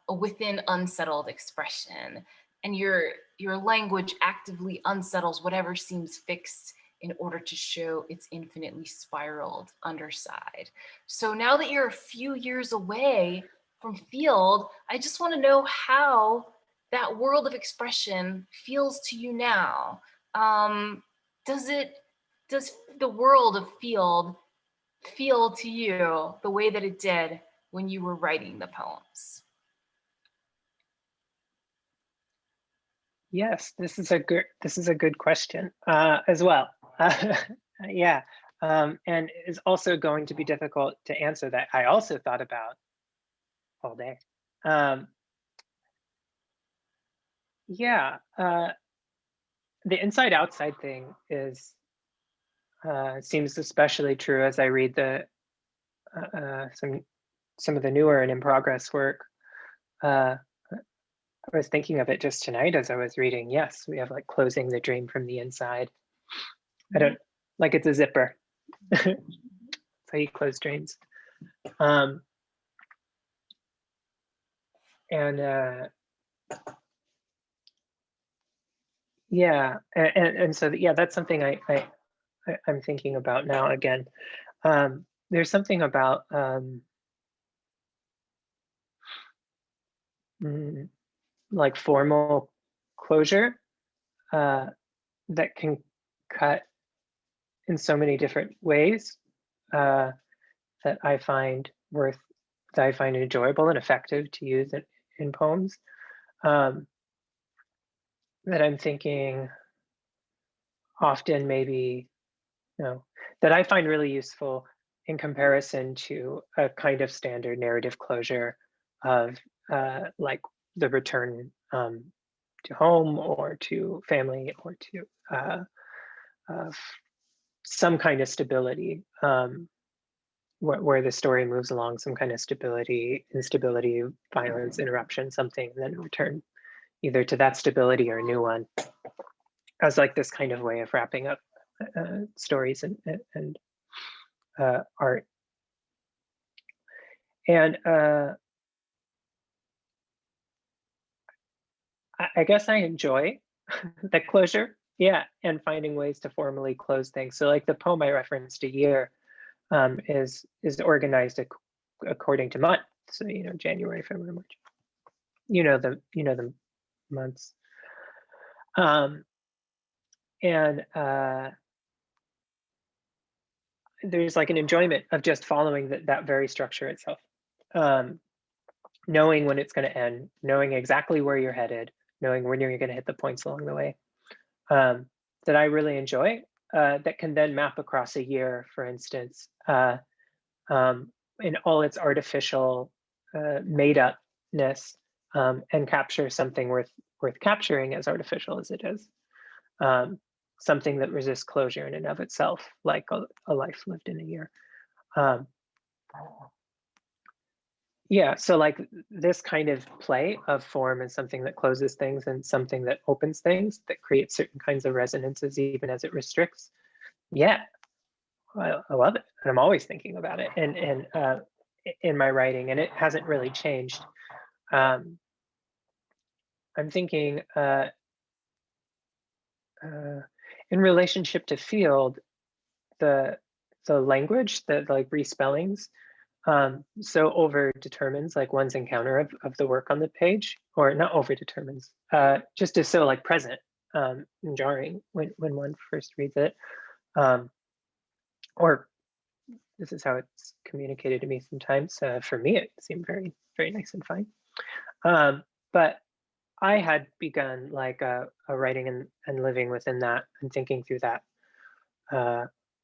within unsettled expression. And your language actively unsettles whatever seems fixed in order to show its infinitely spiraled underside. So now that you're a few years away from Field, I just want to know how that world of expression feels to you now. Does the world of Field feel to you the way that it did when you were writing the poems? Yes, this is a good question as well. Yeah, and it's also going to be difficult to answer that I also thought about all day. Yeah, the inside-outside thing seems especially true as I read the some of the newer and in progress work. I was thinking of it just tonight as I was reading. Yes, we have closing the dream from the inside. I don't it's a zipper. That's how you close dreams. Yeah, and so yeah, that's something I'm thinking about now again. There's something about formal closure that can cut in so many different ways that I find enjoyable and effective to use in poems. That I'm thinking often maybe, that I find really useful in comparison to a kind of standard narrative closure of the return to home or to family or to some kind of stability, where the story moves along, some kind of stability, instability, violence, interruption, something, and then return either to that stability or a new one, as this kind of way of wrapping up stories and art. And I guess I enjoy that closure, yeah, and finding ways to formally close things. So the poem I referenced, A Year, is organized according to month. So January, February, March. The months. And there's an enjoyment of just following that very structure itself. Knowing when it's going to end, knowing exactly where you're headed, knowing when you're going to hit the points along the way, that I really enjoy, that can then map across a year, for instance, in all its artificial made-upness, and capture something worth capturing, as artificial as it is. Something that resists closure in and of itself, like a life lived in a year. Yeah, so this kind of play of form is something that closes things and something that opens things, that creates certain kinds of resonances even as it restricts. Yeah, I love it, and I'm always thinking about it and in my writing, and it hasn't really changed. I'm thinking in relationship to Field, the language, the respellings, so over determines one's encounter of the work on the page, or not over determines, just is so present and jarring when one first reads it, or this is how it's communicated to me sometimes. For me, it seemed very, very nice and fine. But I had begun like a writing and living within that and thinking through that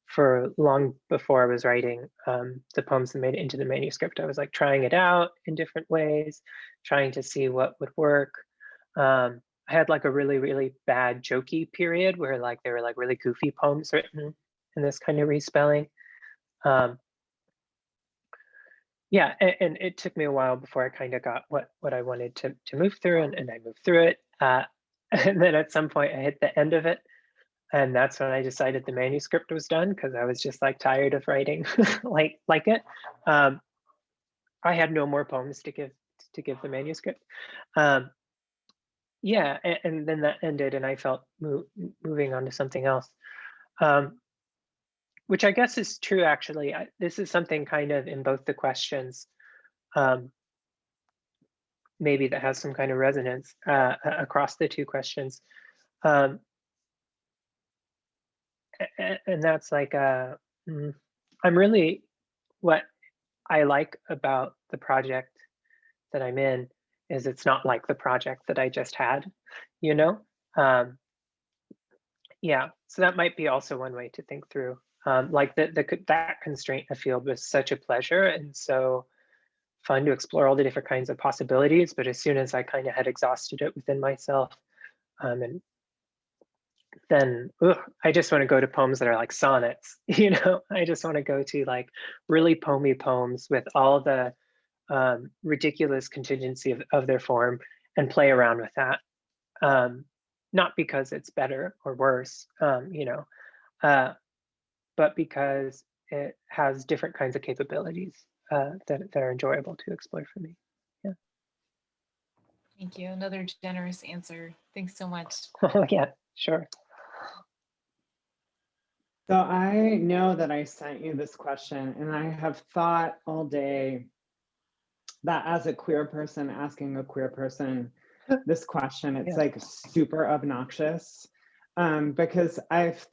for long before I was writing the poems that made it into the manuscript. I was like trying it out in different ways, trying to see what would work. I had like a really, really bad jokey period where like there were like really goofy poems written in this kind of respelling. Yeah, and it took me a while before I kind of got what I wanted to move through, and I moved through it. And then at some point I hit the end of it, and that's when I decided the manuscript was done because I was just like tired of writing like it. I had no more poems to give the manuscript. Yeah, and then that ended, and I felt moving on to something else. Which I guess is true, actually. This is something kind of in both the questions, maybe that has some kind of resonance across the two questions. And that's like, I'm really, what I like about the project that I'm in is it's not like the project that I just had, you know? Yeah, so that might be also one way to think through. Like that constraint I feel was such a pleasure and so fun to explore all the different kinds of possibilities. But as soon as I kind of had exhausted it within myself, and then I just want to go to poems that are like sonnets, you know, I just want to go to like really poemy poems with all the ridiculous contingency of their form and play around with that. Not because it's better or worse, you know, but because it has different kinds of capabilities that are enjoyable to explore for me. Yeah. Thank you. Another generous answer. Thanks so much. Oh, yeah, sure. So I know that I sent you this question, and I have thought all day that as a queer person asking a queer person this question, it's like super obnoxious. Because I've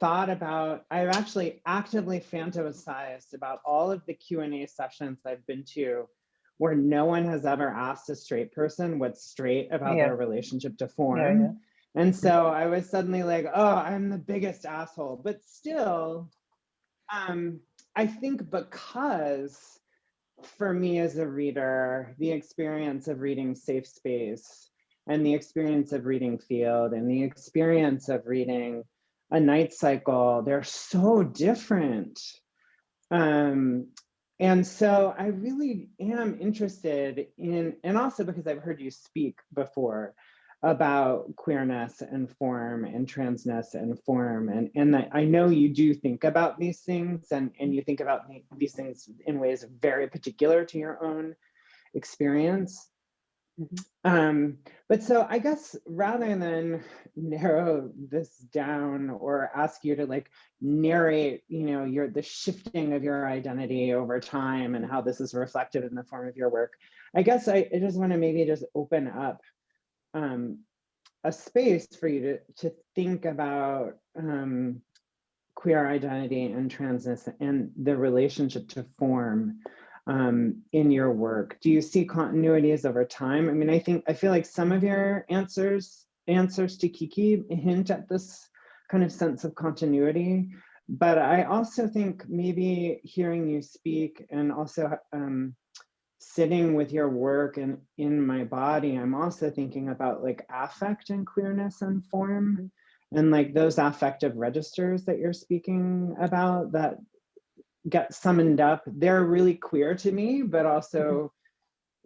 actually actively fantasized about all of the Q&A sessions I've been to where no one has ever asked a straight person what's straight about their relationship to form. And so I was suddenly like, oh, I'm the biggest asshole. But still, I think because for me as a reader, the experience of reading Safe Space and the experience of reading Field and the experience of reading A Night Cycle, they're so different. And so I really am interested in, and also because I've heard you speak before about queerness and form and transness and form. And I know you do think about these things and you think about these things in ways very particular to your own experience. But so I guess rather than narrow this down or ask you to like narrate, you know, the shifting of your identity over time and how this is reflected in the form of your work, I guess I just want to maybe just open up a space for you to think about queer identity and transness and the relationship to form in your work. Do you see continuities over time? I mean, I feel like some of your answers to Kiki hint at this kind of sense of continuity, but I also think maybe hearing you speak and also sitting with your work and in my body, I'm also thinking about like affect and queerness and form and like those affective registers that you're speaking about that get summoned up. They're really queer to me, but also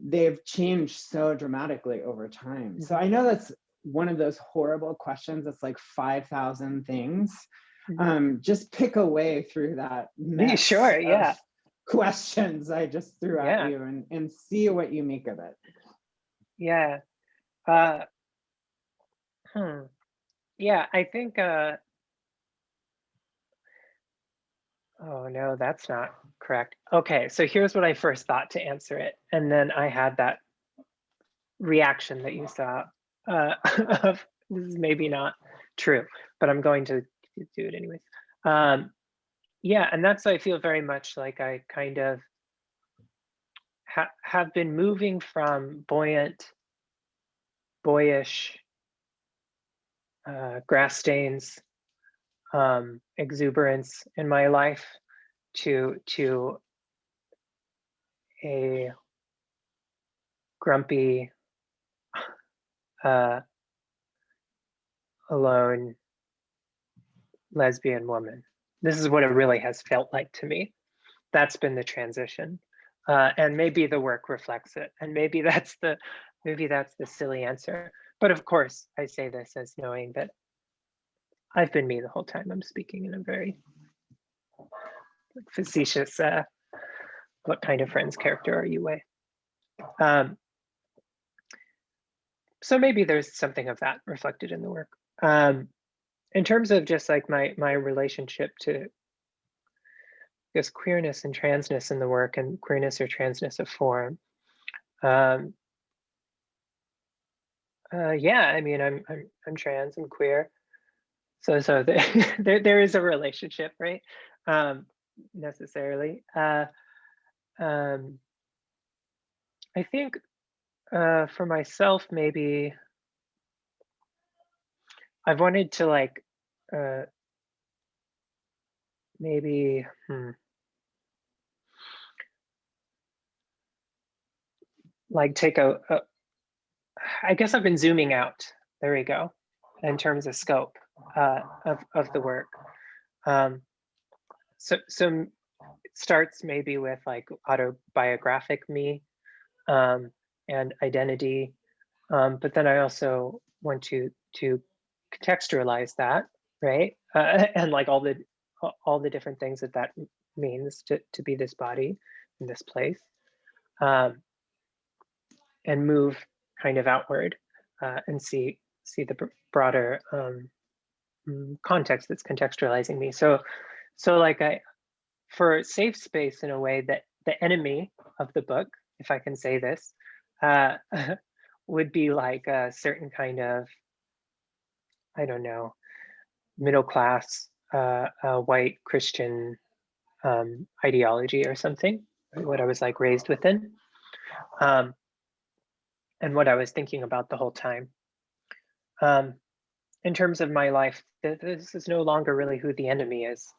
they've changed so dramatically over time. So I know that's one of those horrible questions that's like 5,000 things. Just pick a way through that mess. Sure, yeah. Questions I just threw at you and see what you make of it. Yeah. Yeah, I think oh no, that's not correct. Okay, so here's what I first thought to answer it. And then I had that reaction that you saw of this is maybe not true, but I'm going to do it anyways. Yeah, and that's, I feel very much like I kind of have been moving from buoyant, boyish, grass stains, exuberance in my life to a grumpy, uh, alone lesbian woman. This is what it really has felt like to me. That's been the transition. And maybe the work reflects it. And maybe that's the silly answer. But of course, I say this as knowing that I've been me the whole time. I'm speaking in a very facetious, what kind of friends character are you way. So maybe there's something of that reflected in the work. In terms of just like my relationship to, I guess, queerness and transness in the work, and queerness or transness of form. Yeah, I mean, I'm trans, I'm queer, so there is a relationship, right? Necessarily. I think for myself, maybe I've wanted to like maybe like take I guess I've been zooming out. There we go. In terms of scope of the work. So it starts maybe with like autobiographic me and identity, but then I also want to contextualize that, right? And like all the different things that means to be this body in this place, and move kind of outward and see the broader context that's contextualizing me. So like for safe space, in a way, that the enemy of the book, if I can say this, would be like a certain kind of, I don't know, middle class white Christian ideology or something, what I was like raised within, and what I was thinking about the whole time. In terms of my life, this is no longer really who the enemy is.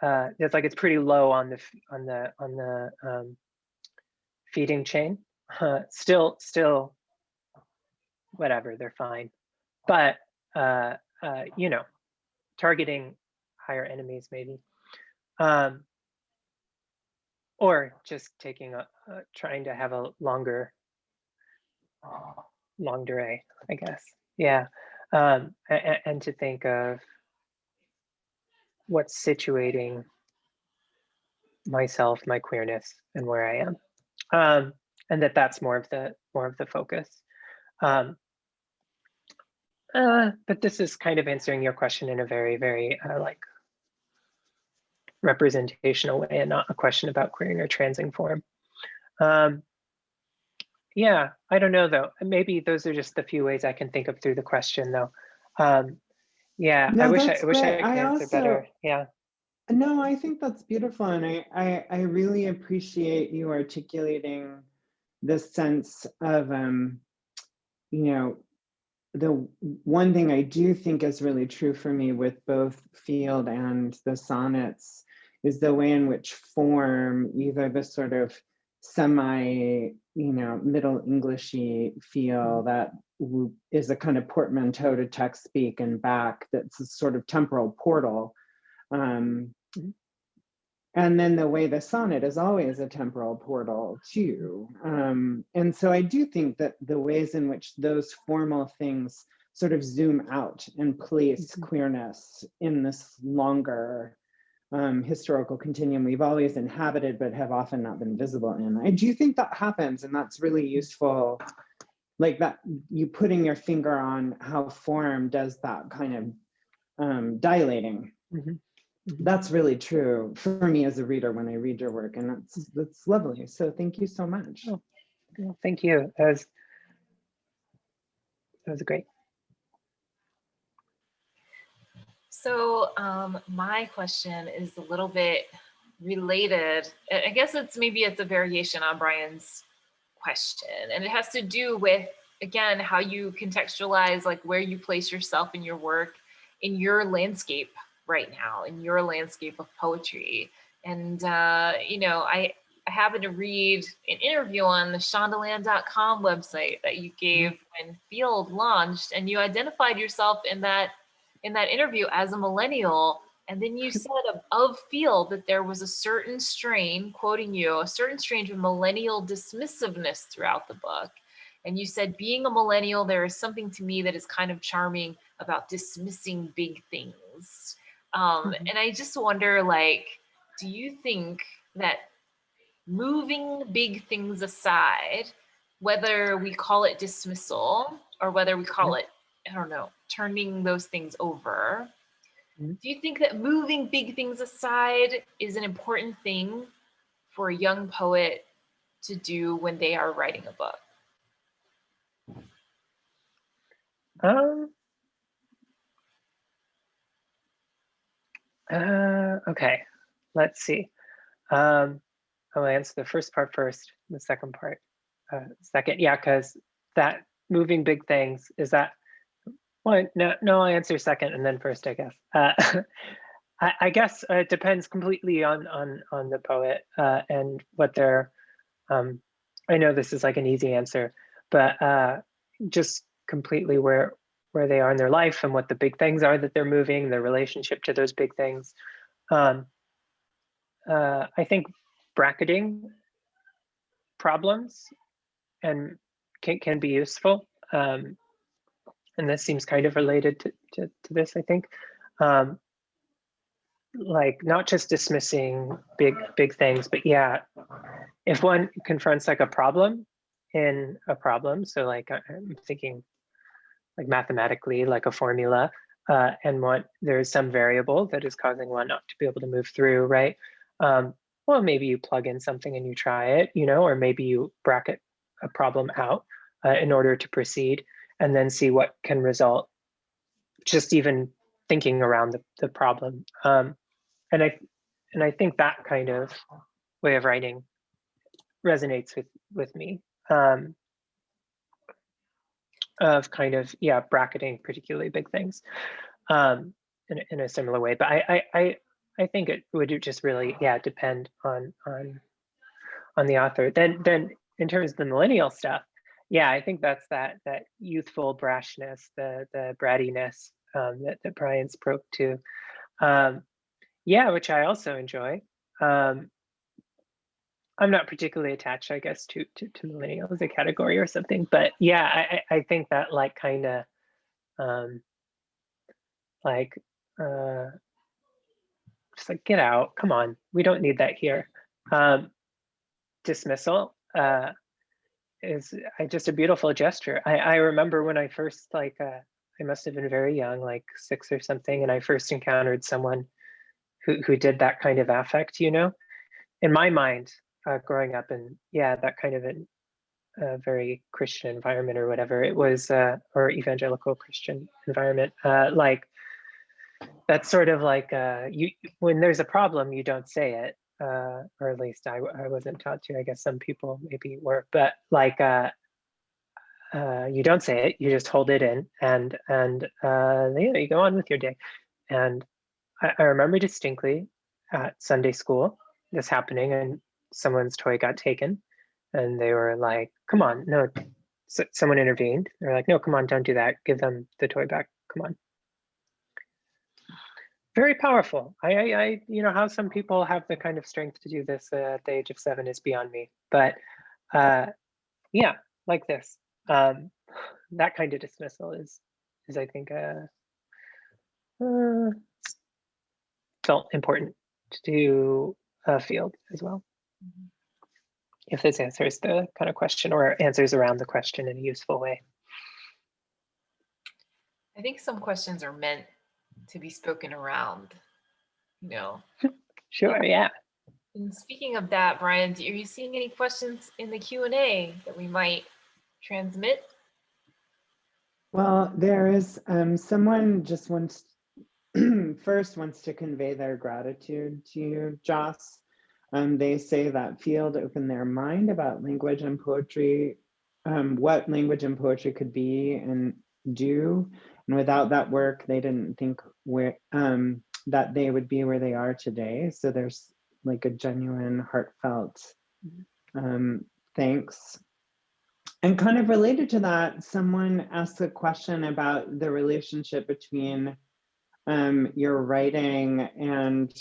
It's like it's pretty low on the feeding chain. Still, whatever, they're fine. But you know, targeting higher enemies maybe, or just taking trying to have a longer longue durée, I guess. Yeah, and to think of what's situating myself, my queerness, and where I am, and that's more of the focus. But this is kind of answering your question in a very, very like representational way, and not a question about queering or transing form. Yeah, I don't know though. Maybe those are just the few ways I can think of through the question, though. Yeah, No, I wish that's I great. could answer better. Yeah. No, I think that's beautiful, and I really appreciate you articulating this sense of you know, the one thing I do think is really true for me with both Field and the sonnets is the way in which form, either the sort of semi, Middle Englishy feel that is a kind of portmanteau to text speak and back, that's a sort of temporal portal. And then the way the sonnet is always a temporal portal too. And so I do think that the ways in which those formal things sort of zoom out and place queerness in this longer historical continuum we've always inhabited but have often not been visible in. I do think that happens, and that's really useful, like that you putting your finger on how form does that kind of dilating. That's really true for me as a reader when I read your work, and that's lovely. So thank you so much. Oh, well, thank you. That was great. So my question is a little bit related. I guess maybe it's a variation on Brian's question, and it has to do with, again, how you contextualize, like where you place yourself in your work, in your landscape right now, in your landscape of poetry. And I happened to read an interview on the shondaland.com website that you gave when Field launched, and you identified yourself in that interview as a millennial. And then you said of Field that there was a certain strain, quoting you, a certain strain of millennial dismissiveness throughout the book. And you said, being a millennial, there is something to me that is kind of charming about dismissing big things. And I just wonder, like, do you think that moving big things aside, whether we call it dismissal or whether we call it, I don't know, turning those things over, do you think that moving big things aside is an important thing for a young poet to do when they are writing a book? Okay, let's see. I'll answer the first part first, the second part second. Yeah, because that moving big things, is that, well, no, I'll answer second and then first, I guess. I guess it depends completely on the poet and what they're, I know this is like an easy answer, but just completely where they are in their life and what the big things are that they're moving, their relationship to those big things. I think bracketing problems and can be useful. And this seems kind of related to this, I think. Like not just dismissing big things, but yeah, if one confronts like a problem in a problem, so like I'm thinking like mathematically, like a formula, and there's some variable that is causing one not to be able to move through, right? Well, maybe you plug in something and you try it, or maybe you bracket a problem out in order to proceed, and then see what can result, just even thinking around the problem. And I think that kind of way of writing resonates with me, of kind of, yeah, bracketing particularly big things in a similar way. But I think it would just really, yeah, depend on the author. Then in terms of the millennial stuff, yeah, I think that's that youthful brashness, the brattiness that Brian spoke to. Yeah, which I also enjoy. I'm not particularly attached, I guess, to millennial as a category or something, but yeah, I think that like kind of just like, get out, come on, we don't need that here. Dismissal is just a beautiful gesture. I remember when I first I must have been very young, like 6 or something, and I first encountered someone who did that kind of affect, in my mind, growing up in, yeah, that kind of a very Christian environment or whatever it was, or evangelical Christian environment, like that's sort of like when there's a problem, you don't say it, or at least I wasn't taught to. I guess some people maybe were, but like you don't say it, you just hold it in, and you go on with your day. And I remember distinctly at Sunday school this happening, and someone's toy got taken, and they were like, "Come on, no." So someone intervened. They're like, "No, come on, don't do that. Give them the toy back. Come on." Very powerful. I how some people have the kind of strength to do this at the age of 7 is beyond me. But yeah, like this, that kind of dismissal is I think felt important to Field as well. If this answers the kind of question or answers around the question in a useful way. I think some questions are meant to be spoken around, Sure, yeah. And speaking of that, Brian, are you seeing any questions in the Q&A that we might transmit? Well, there is someone just wants first wants to convey their gratitude to you, Jos. They say that field opened their mind about language and poetry, what language and poetry could be and do. And without that work, they didn't think that they would be where they are today. So there's like a genuine, heartfelt thanks. And kind of related to that, someone asked a question about the relationship between your writing and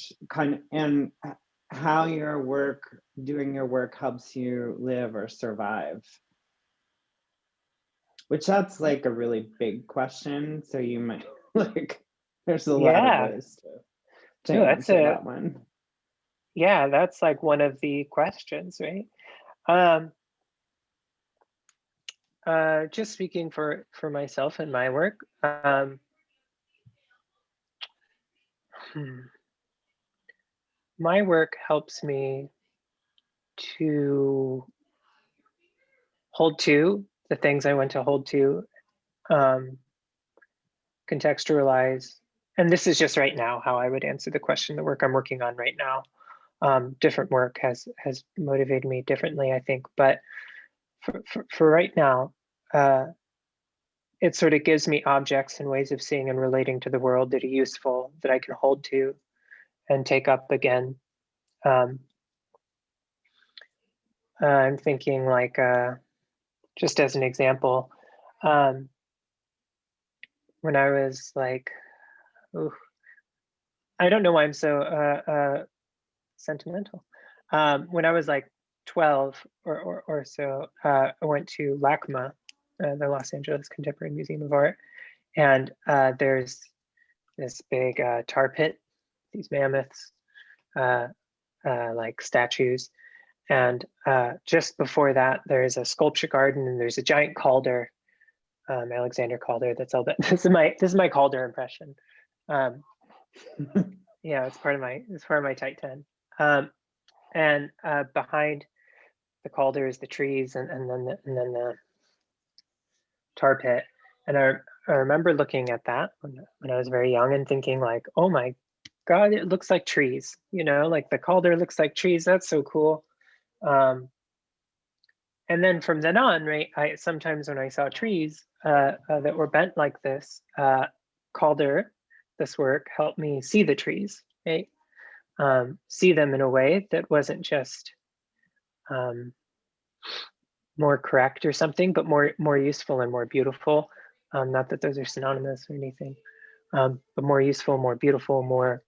how your work, doing your work, helps you live or survive. Which that's like a really big question. So you might like, there's a lot of ways to No, answer that one. Yeah, that's like one of the questions, right? Just speaking for myself and my work, my work helps me to hold to the things I want to hold to, contextualize. And this is just right now how I would answer the question, the work I'm working on right now. Different work has motivated me differently, I think. But for right now, it sort of gives me objects and ways of seeing and relating to the world that are useful, that I can hold to and take up again. I'm thinking like, just as an example, when I was like, ooh, I don't know why I'm so sentimental. When I was like 12 or so, I went to LACMA, the Los Angeles Contemporary Museum of Art, and there's this big tar pit, these mammoths, like statues. And just before that, there's a sculpture garden and there's a giant Calder, Alexander Calder. That's all. That this is my Calder impression. Yeah, it's part of my Tight 10. And behind the Calder is the trees and then the tar pit. And I remember looking at that when I was very young and thinking like, oh my God, it looks like trees. You know, like the Calder looks like trees. That's so cool. And then from then on, right, I sometimes when I saw trees that were bent like this, Calder, this work helped me see the trees, right? See them in a way that wasn't just more correct or something, but more useful and more beautiful. Not that those are synonymous or anything, but more useful, more beautiful, more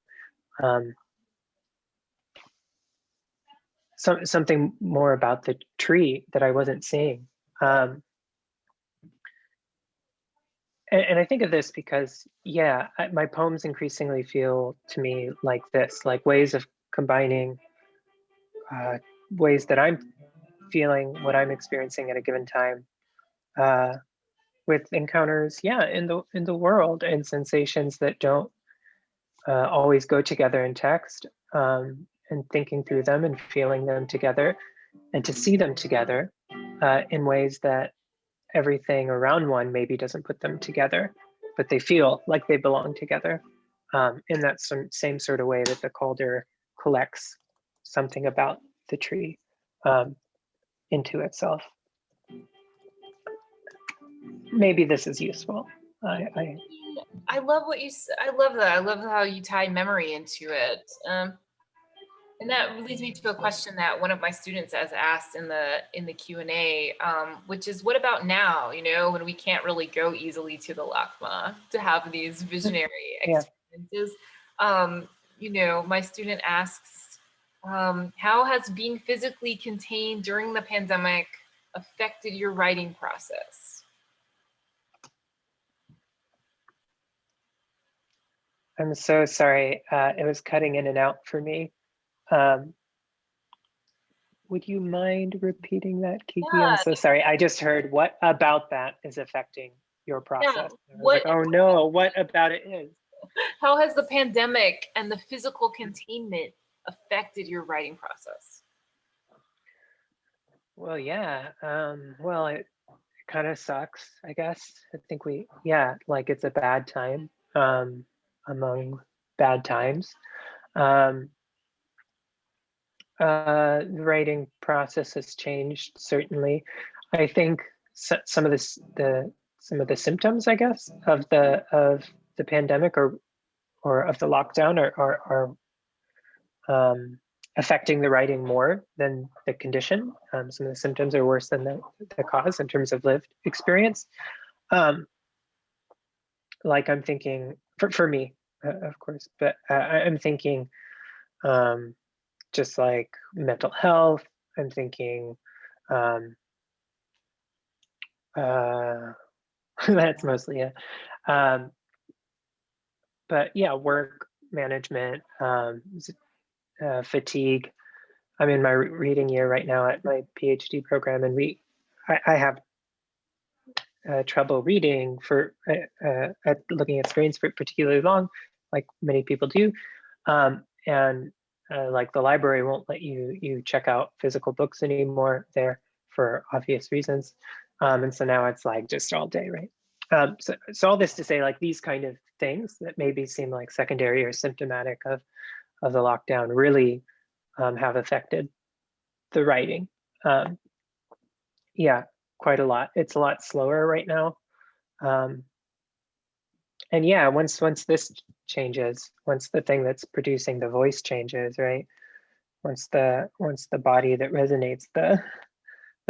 something more about the tree that I wasn't seeing. And I think of this because, yeah, my poems increasingly feel to me like this, like ways of combining ways that I'm feeling what I'm experiencing at a given time with encounters, yeah, in the world and sensations that don't always go together in text, and thinking through them and feeling them together, and to see them together in ways that everything around one maybe doesn't put them together, but they feel like they belong together in that same sort of way that the Calder collects something about the tree into itself. Maybe this is useful. I love what you said. I love that. I love how you tie memory into it. And that leads me to a question that one of my students has asked in the Q&A, which is, what about now? You know, when we can't really go easily to the LACMA to have these visionary experiences. You know, my student asks, how has being physically contained during the pandemic affected your writing process? I'm so sorry. It was cutting in and out for me. Would you mind repeating that, Kiki? Yeah. I'm so sorry. I just heard, what about that is affecting your process? Yeah. I was like, oh no, what about it is? How has the pandemic and the physical containment affected your writing process? Well, yeah. Well, it kind of sucks, I guess. I think like it's a bad time. among bad times. The writing process has changed, certainly. I think some of the symptoms, I guess, of the pandemic or of the lockdown are affecting the writing more than the condition. Some of the symptoms are worse than the cause in terms of lived experience. Like I'm thinking, for me, of course, but I'm thinking just like mental health. I'm thinking that's mostly it. But yeah, work management, fatigue. I'm in my reading year right now at my PhD program, and I have trouble reading for at looking at screens for particularly long, like many people do, and like the library won't let you check out physical books anymore there for obvious reasons, and so now it's like just all day, right? So all this to say, like these kind of things that maybe seem like secondary or symptomatic of the lockdown really have affected the writing. Yeah, quite a lot. It's a lot slower right now. And yeah, once this changes, once the thing that's producing the voice changes, right? Once the body that resonates the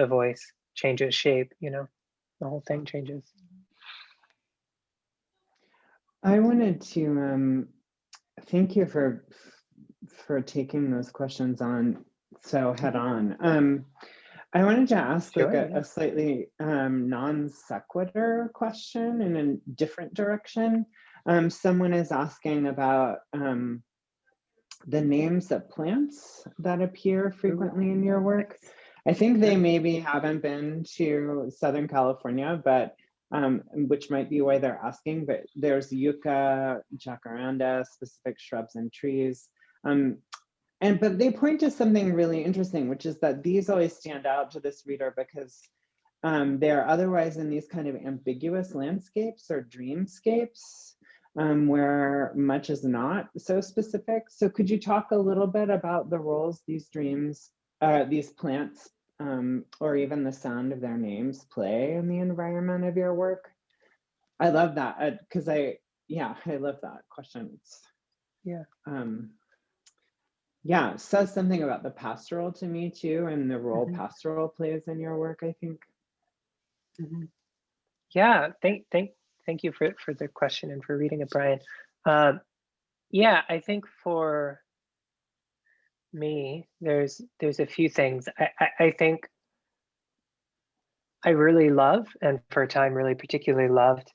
voice changes shape, you know, the whole thing changes. I wanted to thank you for taking those questions on so head on. I wanted to ask Sure, like yeah. a slightly non sequitur question in a different direction. Someone is asking about the names of plants that appear frequently in your work. I think they maybe haven't been to Southern California, but which might be why they're asking, but there's yucca, jacaranda, specific shrubs and trees. But they point to something really interesting, which is that these always stand out to this reader because they're otherwise in these kind of ambiguous landscapes or dreamscapes where much is not so specific. So could you talk a little bit about the roles these dreams, these plants, or even the sound of their names play in the environment of your work? I love that because I love that question. It's, yeah, it says something about the pastoral to me too, and the role pastoral plays in your work, I think. Yeah, thank you for the question and for reading it, Brian. Yeah, I think for me, there's a few things. I think I really love, and for a time really particularly loved,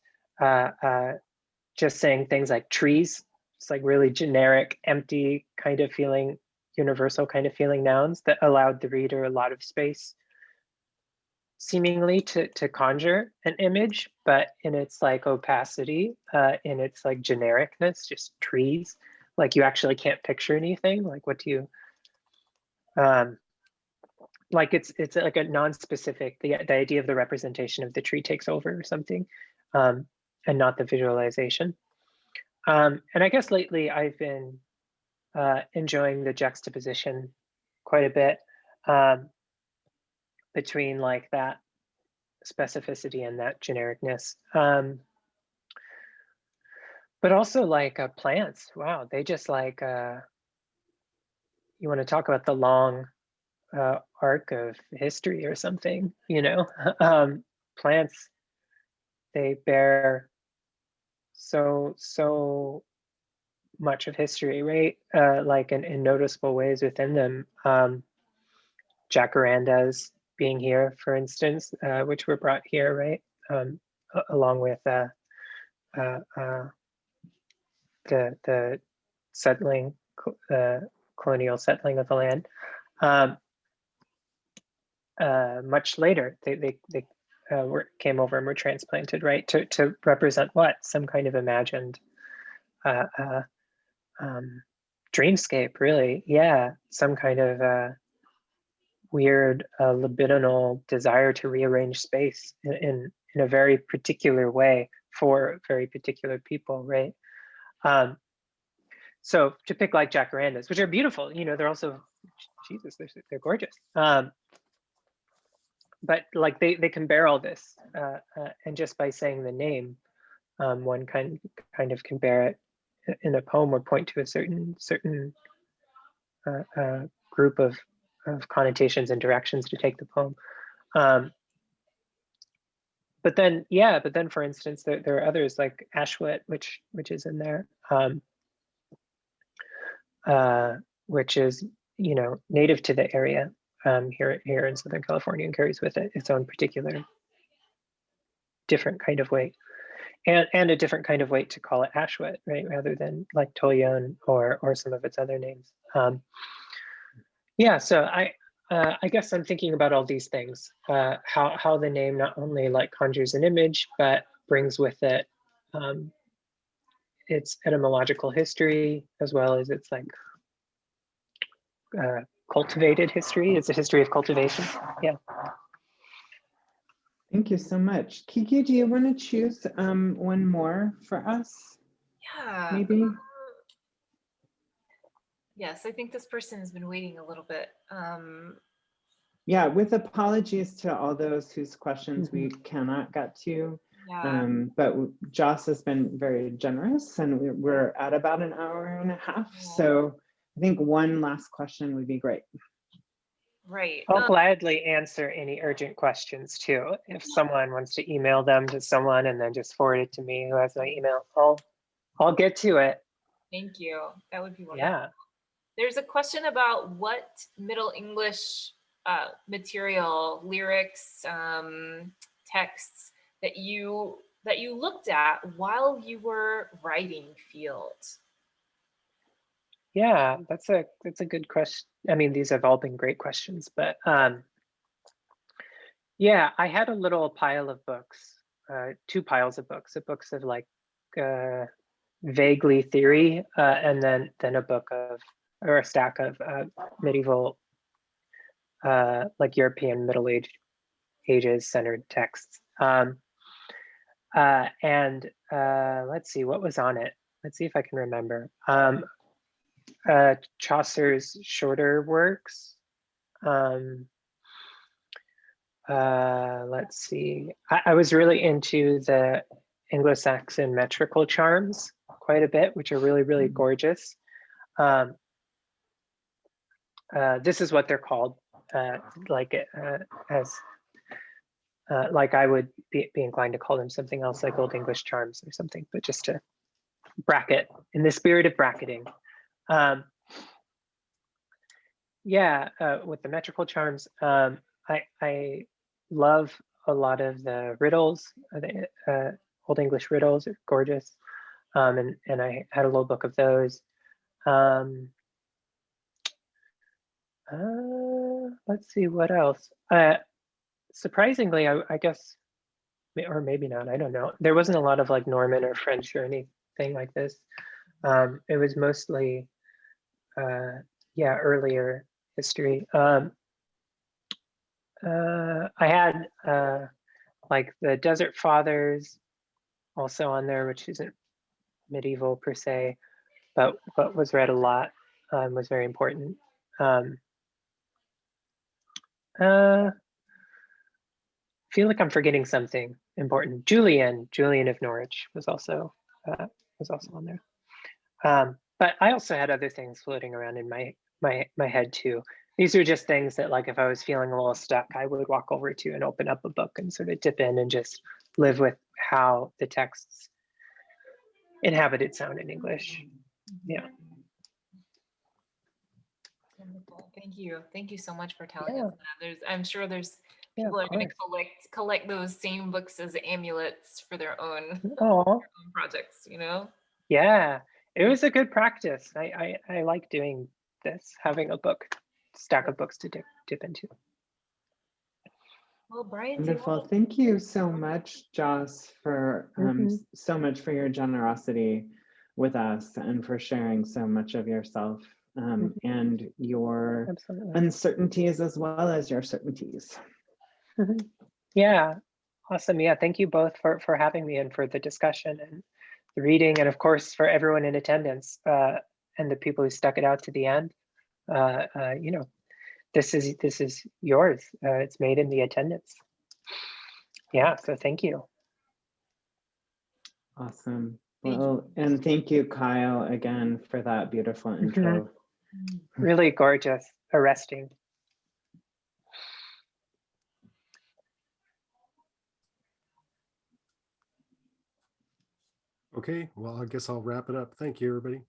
just saying things like trees. It's like really generic, empty kind of feeling, universal kind of feeling nouns that allowed the reader a lot of space seemingly to conjure an image, but in its like opacity, in its like genericness, just trees, like you actually can't picture anything. Like what do you, like it's like a non-specific, the idea of the representation of the tree takes over or something, and not the visualization. And I guess lately I've been enjoying the juxtaposition quite a bit between like that specificity and that genericness. But also like plants, wow, they just like, you want to talk about the long arc of history or something, you know? Plants, they bear so much of history, right? Like in noticeable ways within them. Jacarandas being here, for instance, which were brought here, right? Along with the settling, colonial settling of the land. Much later, they came over and were transplanted, right? To represent what? Some kind of imagined dreamscape, really. Yeah, some kind of weird libidinal desire to rearrange space in a very particular way for very particular people, right? So to pick like jacarandas, which are beautiful, they're also, Jesus, they're gorgeous. But like they can bear all this, and just by saying the name, one kind of can bear it in a poem or point to a certain group of connotations and directions to take the poem. But then, for instance, there are others like Ashwit, which is in there, which is native to the area here in Southern California, and carries with it its own particular different kind of weight, and a different kind of weight to call it Ashwit, right, rather than like Toyon or some of its other names. Yeah, so I guess I'm thinking about all these things, how the name not only like conjures an image, but brings with it its etymological history, as well as its like cultivated history. It's a history of cultivation. Yeah. Thank you so much. Kiki, do you want to choose one more for us? Yeah. Maybe? Yes, I think this person has been waiting a little bit. Yeah, with apologies to all those whose questions we cannot get to. Yeah. But Jos has been very generous, and we're at about an hour and a half. So I think one last question would be great. Right. I'll gladly answer any urgent questions too. If someone wants to email them to someone and then just forward it to me who has my email, I'll get to it. Thank you. That would be wonderful. Yeah. There's a question about what Middle English material, lyrics, texts that you looked at while you were writing Field. Yeah, that's a good question. I mean, these have all been great questions, but yeah, I had a little pile of books, 2 piles of books, books of like vaguely theory, and then a book of, or a stack of medieval, like European Middle Ages centered texts. And let's see what was on it. Let's see if I can remember. Chaucer's shorter works. Let's see. I was really into the Anglo-Saxon metrical charms quite a bit, which are really, really gorgeous. This is what they're called. Like I would be inclined to call them something else, like Old English charms or something, but just to bracket in the spirit of bracketing. Yeah, with the metrical charms, I love a lot of the riddles. The Old English riddles are gorgeous, and I had a little book of those. Let's see what else. Surprisingly, I guess, or maybe not, I don't know. There wasn't a lot of like Norman or French or anything like this. It was mostly, yeah, earlier history. I had like the Desert Fathers also on there, which isn't medieval per se, but was read a lot, was very important. Feel like I'm forgetting something important. Julian of Norwich was also on there. But I also had other things floating around in my head too. These are just things that, like, if I was feeling a little stuck, I would walk over to and open up a book and sort of dip in and just live with how the texts inhabited sound in English. Yeah. Wonderful. Thank you so much for telling us that. I'm sure there's people are going to collect those same books as amulets for their own projects, you know? Yeah, it was a good practice. I like doing this, having a stack of books to dip into. Well, Brian, Wonderful. Thank you so much, Jos, for so much for your generosity with us and for sharing so much of yourself and your uncertainties as well as your certainties. Yeah, awesome. Yeah, thank you both for having me and for the discussion. And the reading, and of course for everyone in attendance and the people who stuck it out to the end. You know, this is yours. It's made in the attendance. Yeah, so thank you. Awesome. Thank Well, and thank you, Kyle, again for that beautiful intro. Really gorgeous, arresting. Okay, well, I guess I'll wrap it up. Thank you, everybody.